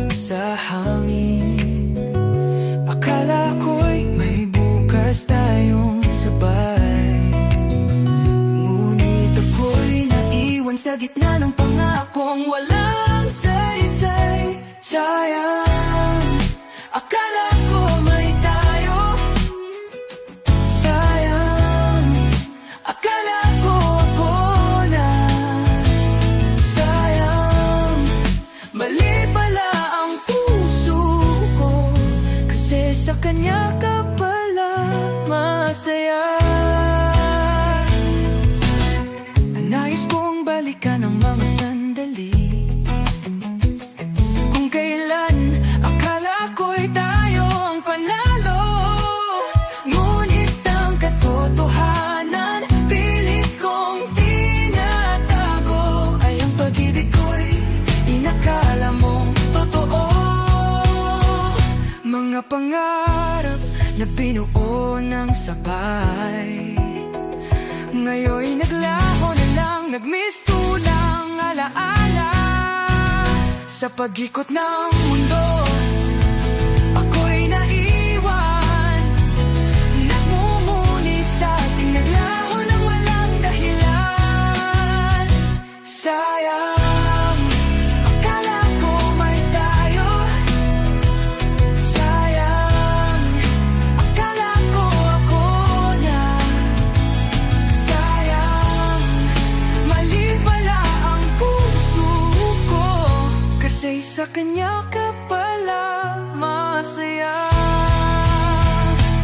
sa hangin. Akala ko'y may bukas tayong sabay, ngunit ako'y naiwan sa gitna ng pangakong walang saysay. Sayang, akala ko may tayo. Sayang, akala ko ako na. Sayang, mali pala ang puso ko, kasi sa kanya ka pala masaya. Nais kong balikan ang mga sandali kung kailan akala ko'y tayo ang panalo. Ngunit ang katotohanan pilit kong tinatago, ay ang pag-ibig ko'y inakala mong totoo. Mga pangarap na binuo ng sabay, Ngayon'y naglaho na lang, nagmisto ng alaala. Sa pag-ikot ng mundo, ako'y naiwan, nagmumuni sa ating naglaho ng walang dahilan. Sayang, akala ko may tayo. Sayang, akala ko ako na. Sayang, mali pala ang puso ko, kasi sa kanya ka pala masaya.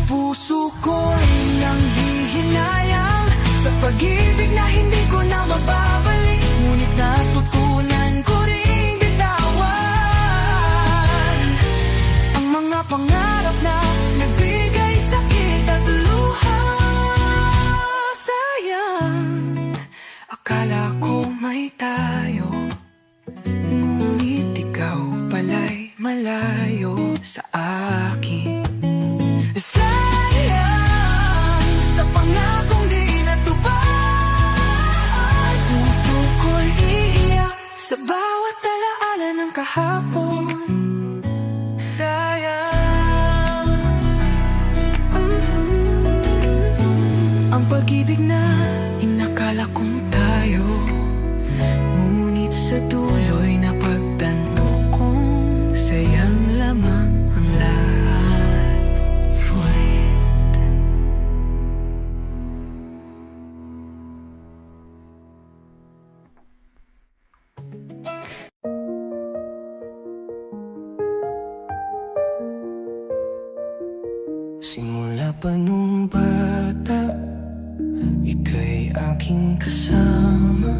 Puso ko'y nanghihinayang sa pag-ibig na hindi ko na mababalik, ngunit natutunan ko ring bitawan ang mga pangarap na nagbigay sakit at luha. Sayang, akala ko may tayo, ngunit ikaw pala'y malayo sa akin. Sayang, sa pangakong di natupad, puso ko'y iiyak sa bawat alaala ng kahapon. Sayang, ang pag-ibig na inakala kong tayo, ngunit sa dulo'y napagtanto kong sayang lamang ang lahat for it. Simula pa nung bata, ika'y aking kasama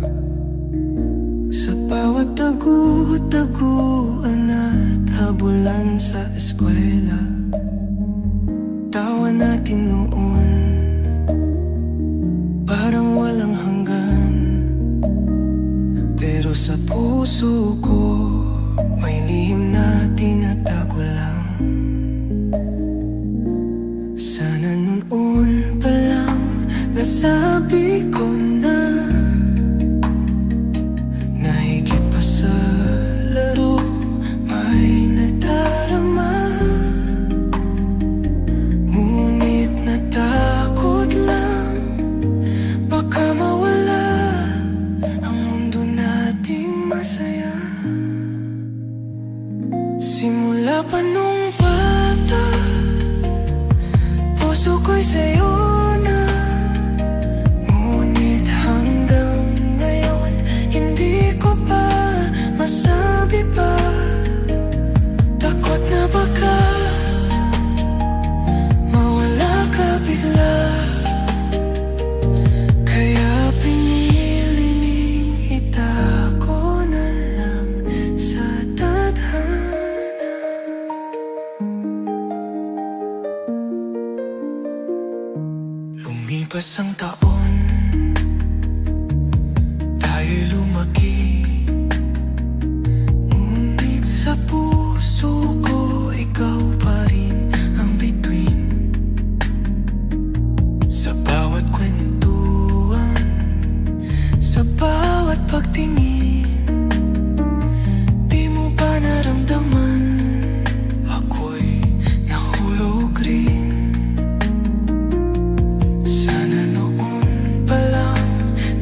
sa bawat tagu-taguan at habulan sa eskwela. Tawa natin noon, parang walang hanggan, pero sa puso ko may lihim na tinatago lang. Sana noon pa lang nasabi ko na higit pa sa laro may nadarama, ngunit natakot lang baka mawala ang mundo nating masaya. Simula pa nung bata, puso ko'y sa'yo na, ngunit hanggang ngayon hindi ko pa masabi pa. Takot na baka mawala ka bigla, kaya piniling itago na lang sa tadhana. Lumipas ang taon, tayo'y lumaki, ngunit sa puso ko ikaw pa rin ang bituin. Sa bawat kwentuhan, sa bawat pagtingin, di mo ba naramdaman ako'y nahulog rin? Sana noon pa lang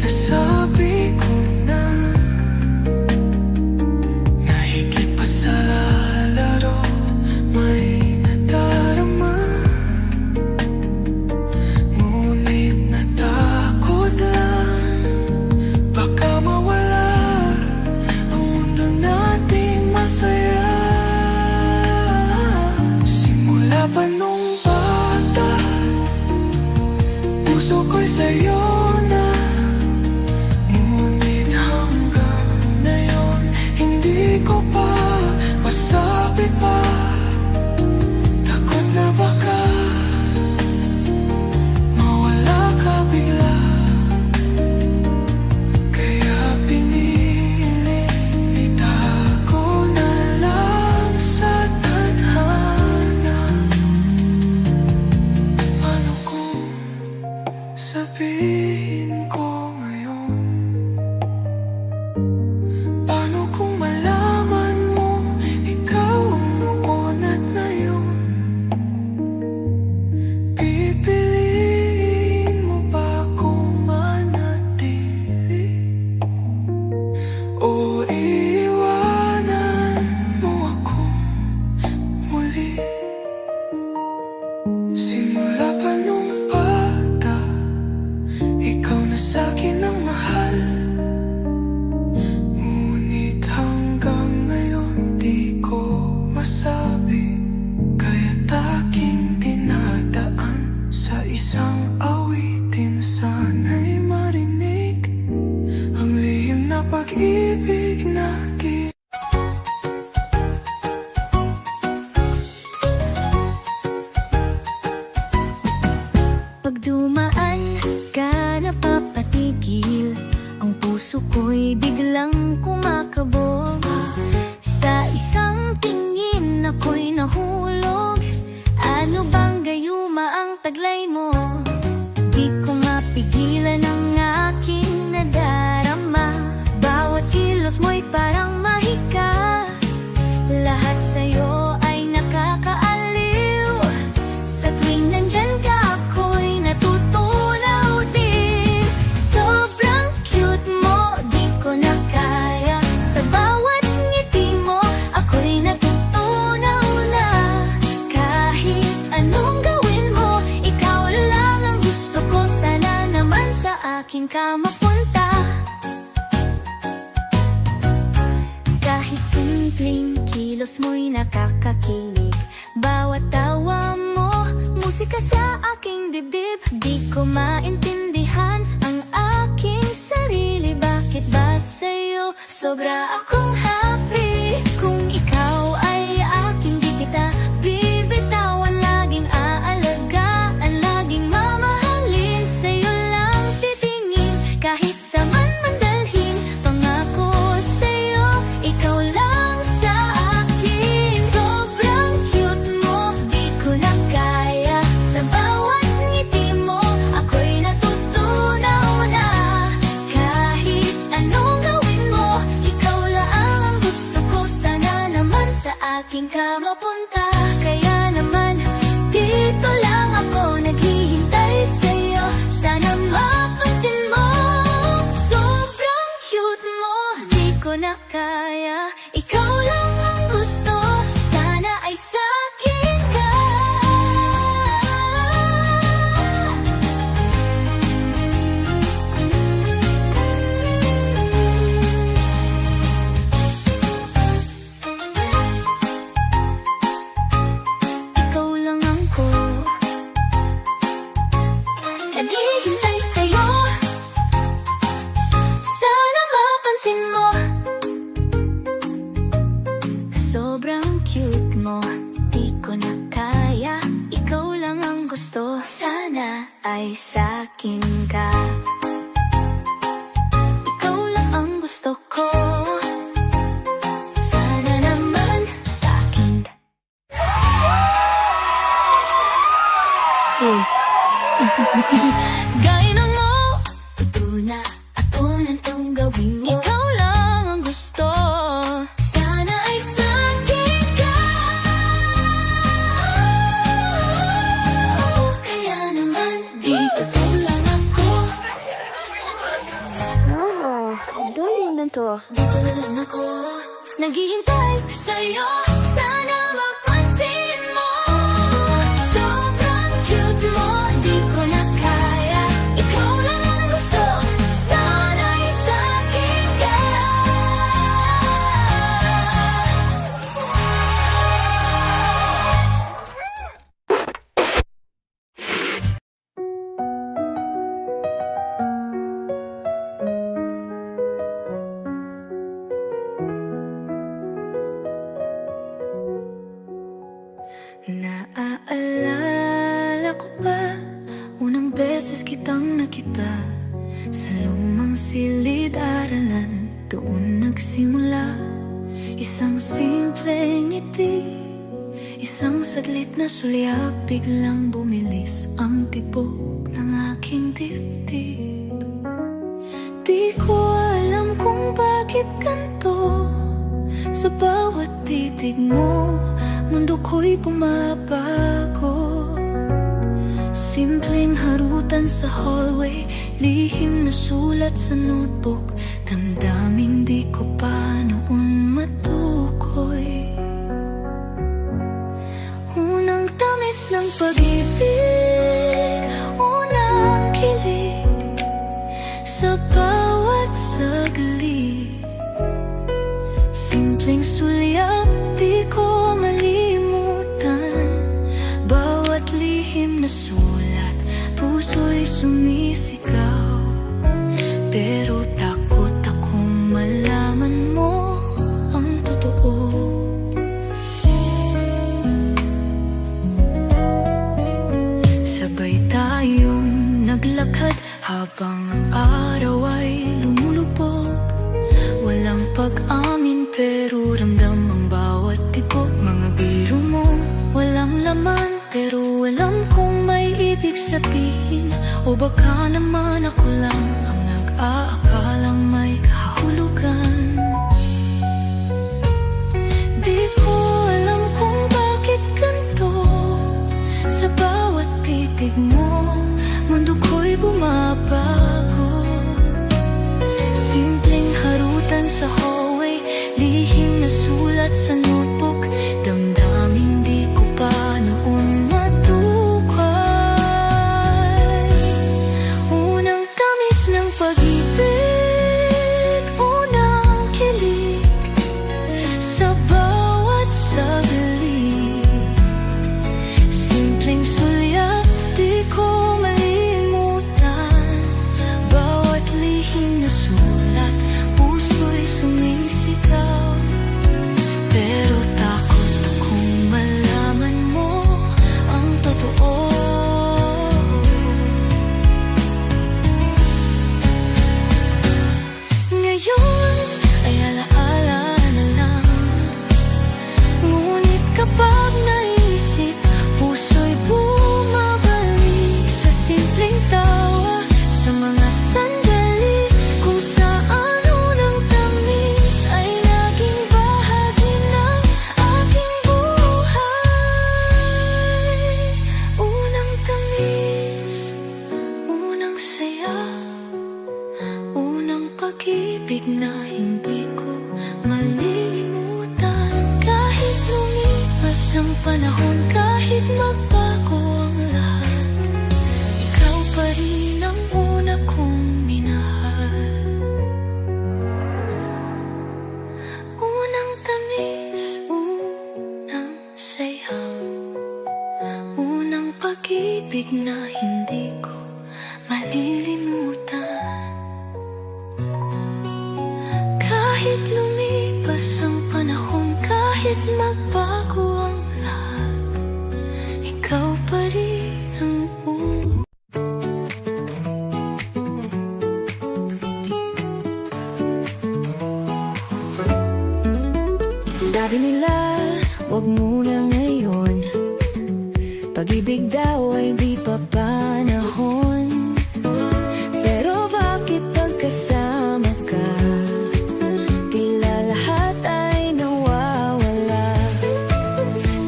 nasabi ko na higit pa sa laro may nadarama, ngunit natakot lang baka mawala pag-ibig na di Pag dumaan ka napapatigil, ang puso ko'y biglang kumakabog. Sa isang tingin ako'y nahulog. Ano bang gayuma ang taglay mo? Di ko mapigilan ang aking nadarama. Bawat kilos mo'y parang mahika. Lahat sa'yo ay nakakaaliw. Sa tuwing nandyan ka ako'y natutunaw din. Sobrang cute mo, di ko na kaya. Sa bawat ngiti mo, ako'y natutunaw na. Kahit anong gawin mo, ikaw lang ang gusto ko. Sana naman sa akin ka mapunta. Kahit simpleng kilos mo'y nakakakilig. Bawat tawa mo, musika sa aking dibdib. Di ko maintindihan ang aking sarili. Bakit ba sa'yo sobra akong happy? Kung ikaw ay aking di kita bibitawan. Laging aalagaan, laging mamahalin. Sa'yo lang titingin, kahit saan man dalhin. Pangako sa'yo, ikaw lang sa akin. Sobrang cute mo, di ko na kaya. Sa bawat ngiti mo, ako'y natutunaw na. Kahit anong gawin mo, ikaw lang ang gusto ko. Sana naman sa akin ka mapunta. Kaya naman, dito lang ako naghihintay sa'yo. Sana mapansin mo, sobrang cute mo, di ko na kaya. Ikaw lang ang gusto, sana ay sa'kin ka. Ikaw lang ako, naghihintay sa'yo. Sana mapansin mo, sobrang cute mo, di ko na kaya. Ikaw lang ang gusto, sana ay sa'kin ka. Ikaw lang ang gusto ko, sana naman sa'kin ka. Gaya na mo, ito na ako nang gawin mo. Ikaw lang ang gusto, sana ay sa'kin ka. Kaya naman, dito lang ako. Doon na to. Dito lang ako, naghihintay sa'yo. Sana mapansin mo, sobrang cute mo, di ko na kaya. Ikaw lang ang gusto, sana ay sa'kin ka. Naaalala ko pa, unang beses kitang nakita sa lumang silid-aralan. Doon nagsimula isang simpleng ngiti, isang saglit na sulyap. Biglang bumilis ang tibok ng aking dibdib. Di ko alam kung bakit ganito. Sa bawat titig mo, mundo ko'y bumabago. Simpleng harutan sa hallway, lihim na sulat sa notebook. Damdaming di ko pa noon matukoy. Unang tamis ng pag-ibig, unang kilig sa bawat saglit. Simpleng sulyap, di ko malimutan. Bawat lihim na sulat, puso'y sumisigaw. Pero takot akong malaman baka naman ako lang ang nag-aakalang may kahulugan. Di ko alam kung bakit ganito. Sa bawat titig mo, mundo ko'y bumabago. Simpleng harutan sa hallway, lihim na sulat sa notebook, damdaming di ko pa noon matukay. Unang tamis ng pag-ibig, unang kilig sa bawat saglit. Simpleng sulyap, di ko malimutan. Bawat lihim na sulat, puso'y sumisigaw. Pero takot akong malaman mo ang totoo. Ngayon ay alaala na lang, ngunit kapag naisip, puso'y bumabalik sa simpleng tawa, sa mga sandali kung saan unang tamis ay naging bahagi ng aking buhay. Unang tamis, unang saya, unang pag-ibig na hindi ko malilimutan. Kahit lumipas ang panahon, kahit magbago ang lahat, ikaw pa rin ang una kong minahal. Unang tamis, unang saya, unang pag-ibig na hindi ko malilimutan. Kahit lumipas ang panahon, kahit magbago ang lahat, ikaw pa rin ang una. Sabi nila, wag muna ngayon, pag-ibig daw ay di pa panahon. Pero bakit pagkasama ka, tila lahat ay nawawala.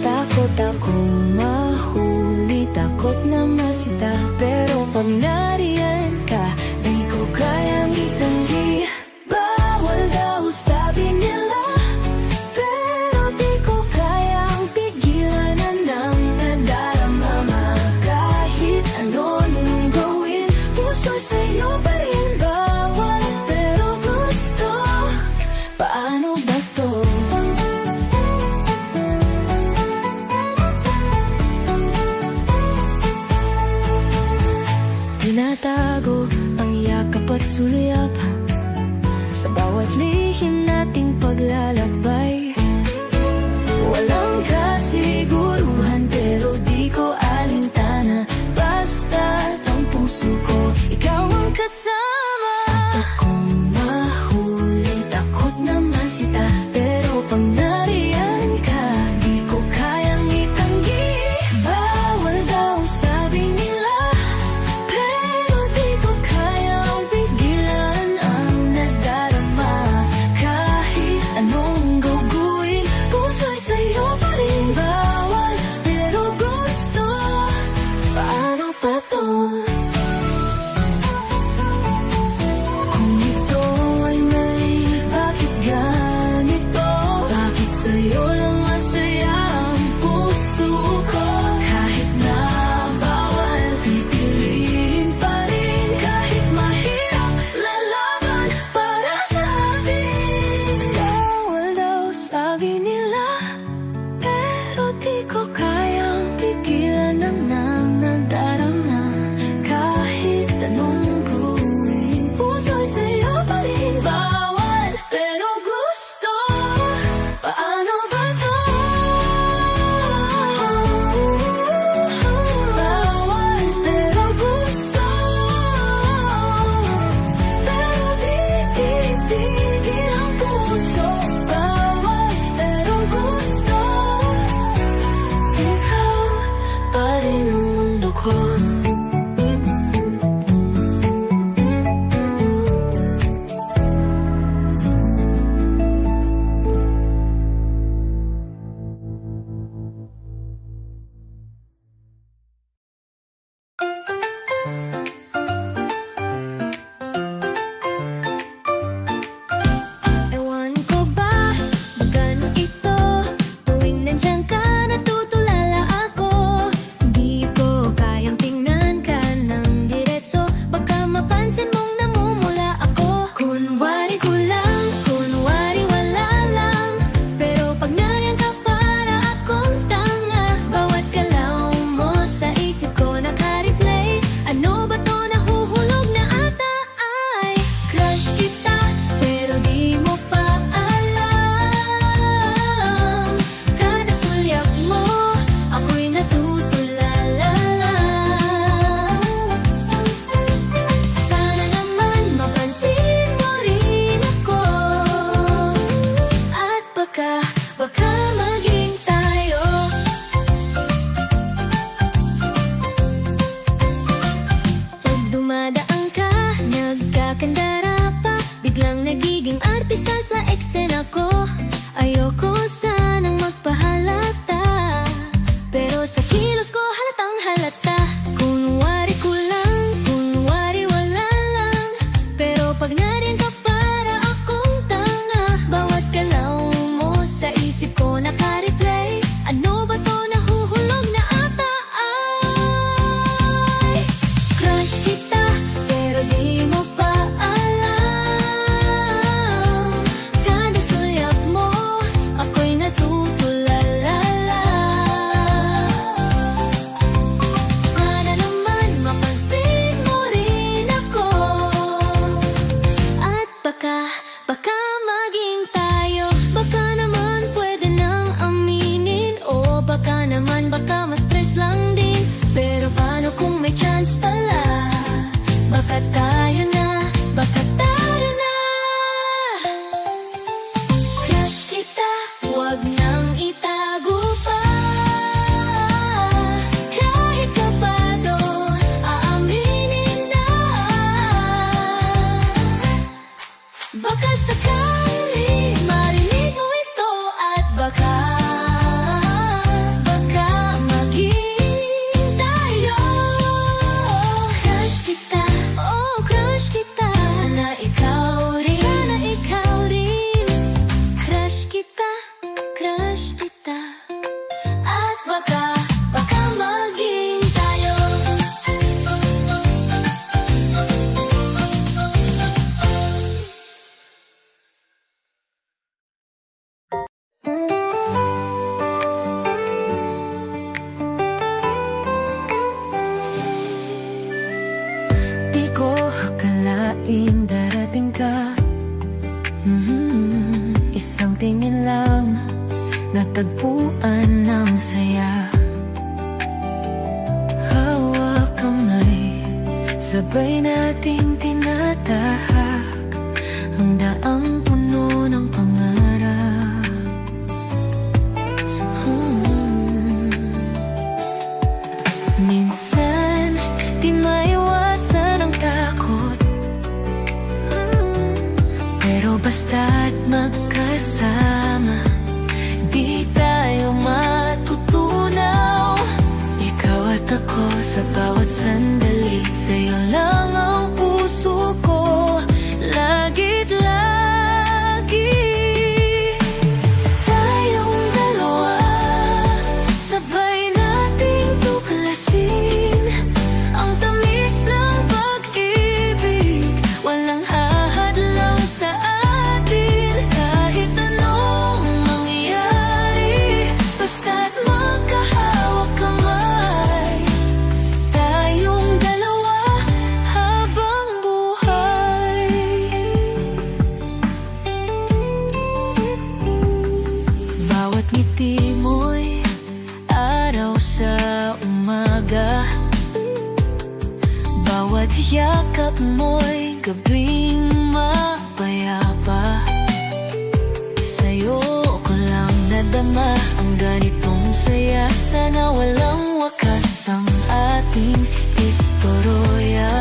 Takot akong mahuli, takot na masita, pero pag nariyan ka, di ko kayang itanggi. Bawal daw sabi nila, pero di ko kayang pigilan na nang nadarama. umpisa sa eksena ko. Ayoko sanang magpahalata, pero sa kilos ko halatang halata. Kunwari kulang, kunwari wala lang, pero pag nariyan ka para akong tanga. Bawat galaw mo sa isip ko naka-replay. Ano ba to, nahuhulog na ata ay crush kita, pero di mo pa alam. Kada sulyap mo, ako'y natutulala. Sana naman mapansin mo rin ako, at baka maging tayo. Baka naman pwede nang aminin, o baka naman baka ma-stress lang din. Pero paano kung may chance pala? Baka tayo na, baka tayo na. Crush kita, wag nang itago pa. Kahit kabado, aaminin na. Baka sakali marinig mo ito, at baka maging tayo. Crush kita, oh crush kita. Sana ikaw rin, sana ikaw rin. Crush kita, crush kita. At baka maging tayo. Di ko akalain darating ka. Isang tingin lang, natagpuan ng saya. Hawak kamay, sabay nating tinatahak ang daang puno ng pangarap. Minsan, di maiwasan ang takot, pero basta't magkasama, di tayo matutunaw. Ikaw at ako sa bawat sandali, sa'yo lang ang puso ko, lagit lagi. Tayong dalawa, sabay nating tuklasin ang tamis ng pag-ibig. Walang hahadlang sa atin, kahit anong mangyari. Basta't magkahawak kamay, tayong dalawa habang buhay. Bawat ngiti mo'y araw sa umaga, bawat yakap mo'y gabing mapayapa. Sa'yo ko lang nadama ang ganitong saya. Sana walang wakas ang ating istorya.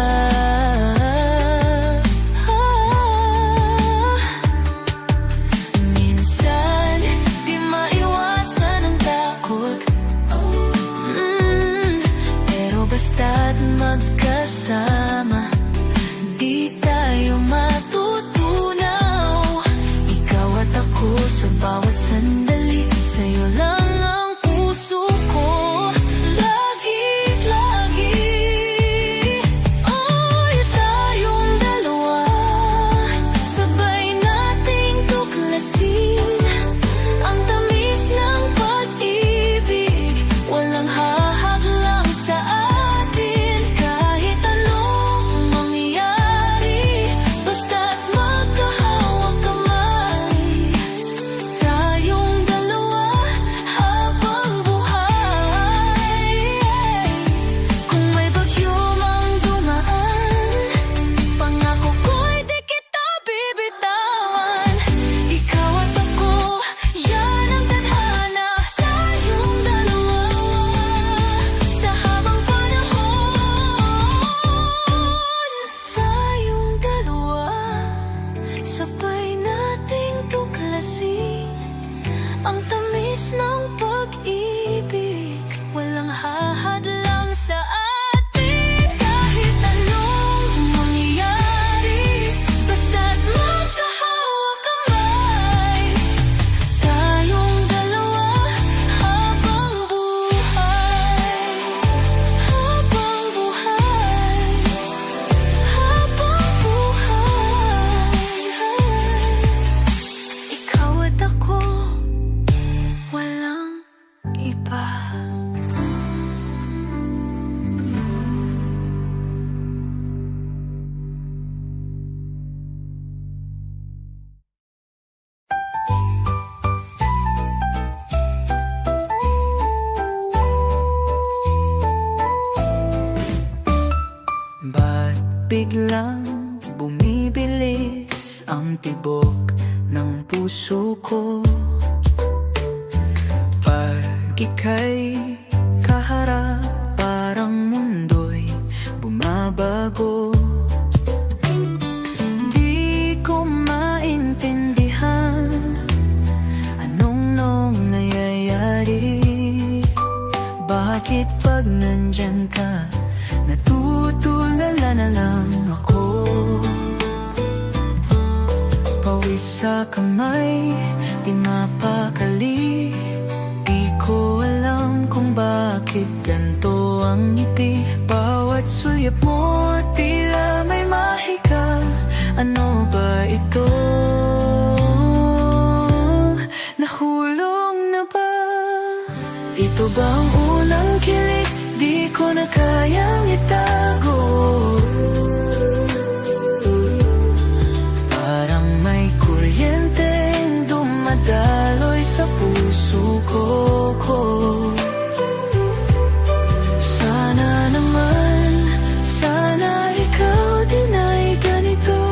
Minsan, di maiwasan ang takot, pero basta't magkasama, di tayo matutunaw. Ikaw at ako sa bawat sandali, sa'yo lang ang puso ko, lagit lagi. Oy, tayong dalawa, sabay nating tuklasin ang tamis ng pag-ibig. Walang hahadlang sa atin, kahit anong mangyari. Basta't magkahawak kamay, tayong dalawa habang buhay. Kung may bagyo mang dumaan, pangako ko'y di kita bibitawan. Ikaw at ako, yan ang tadhana. Tayong dalawa sa habang panahon. Tayong dalawa, sabay natin malasing ang tamis ng pag-ibig. Walang hahadlang sa atin kahit anong mangyari, basta't magkahawak kamay. Tayong dalawa habang buhay, habang buhay, habang buhay. Ikaw at ako, walang iba. Ba't biglang bumibilis ang tibok ng puso ko? Pag ika'y kaharap, parang mundo'y bumabago. Di ko maintindihan anong nangyayari. Bakit pag nandyan ka, natutulala na lang ako? Pawis sa kamay, di mapakali. Di ko alam kung bakit ganito ang ngiti. Bawat sulyap mo, tila may mahika. Ano ba ito? Nahulog na ba? Ito ba ang unang kilig? Di ko na kayang itago. Parang may kuryenteng dumadaloy sa puso ko. Sana naman, sana ikaw din ay ganito.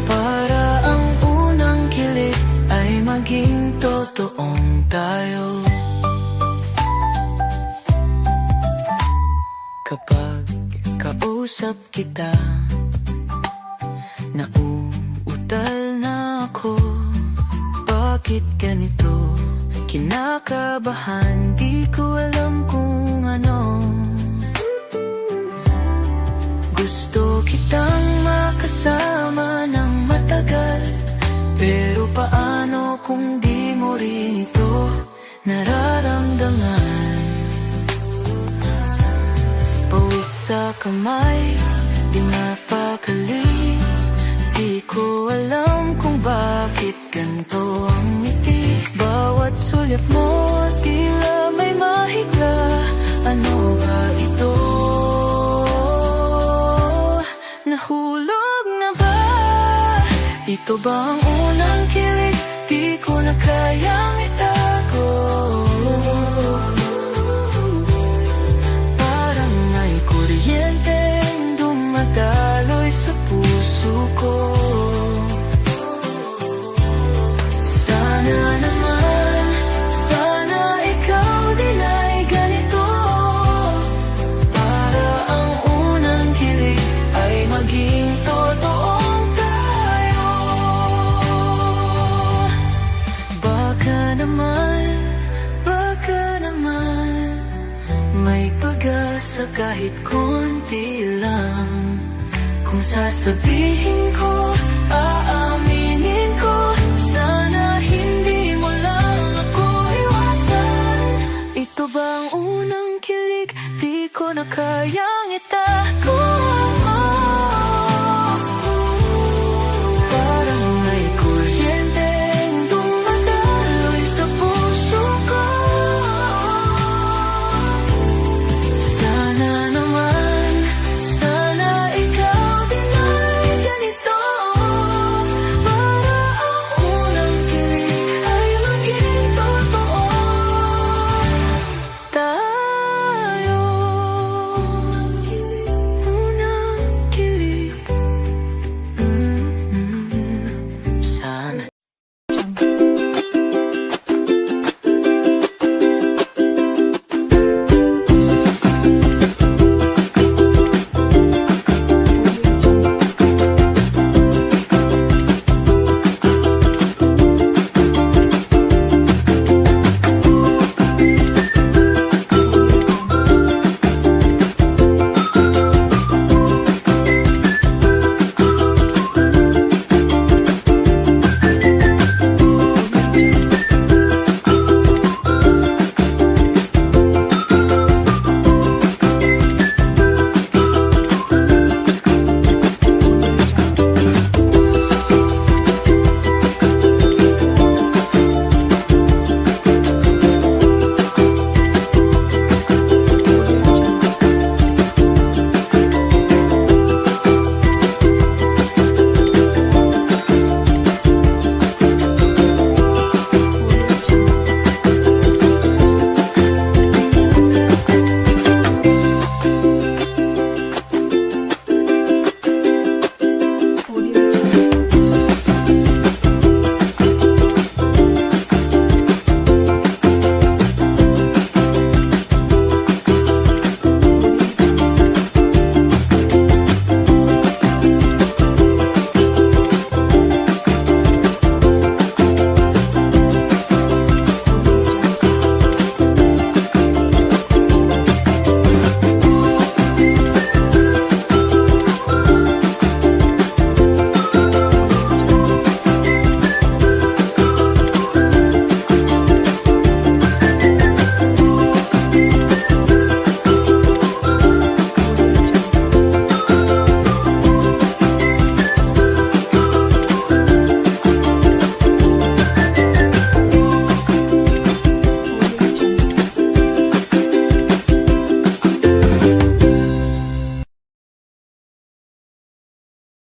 Para ang unang kilig ay maging totoong tayo. Kapag kausap kita, nauutal na ako. Bakit ganito? Kinakabahan, di ko alam kung ano. Gusto kitang makasama ng matagal, pero paano kung di mo rin ito nararamdaman? Pawis sa kamay, di mapakali. Di ko alam kung bakit ganito ang ngiti. Bawat sulyap mo, tila may mahigla. Ano ba ito? Nahulog na ba? Ito ba ang unang kilig? Di ko na kayang itago. Parang may kuryenteng dumadaloy sa puso ko. Sana naman, sana ikaw din ay ganito. Para ang unang kilig ay maging totoong tayo. Baka naman may pag-asa kahit konti lang. Kung sasabihin ko,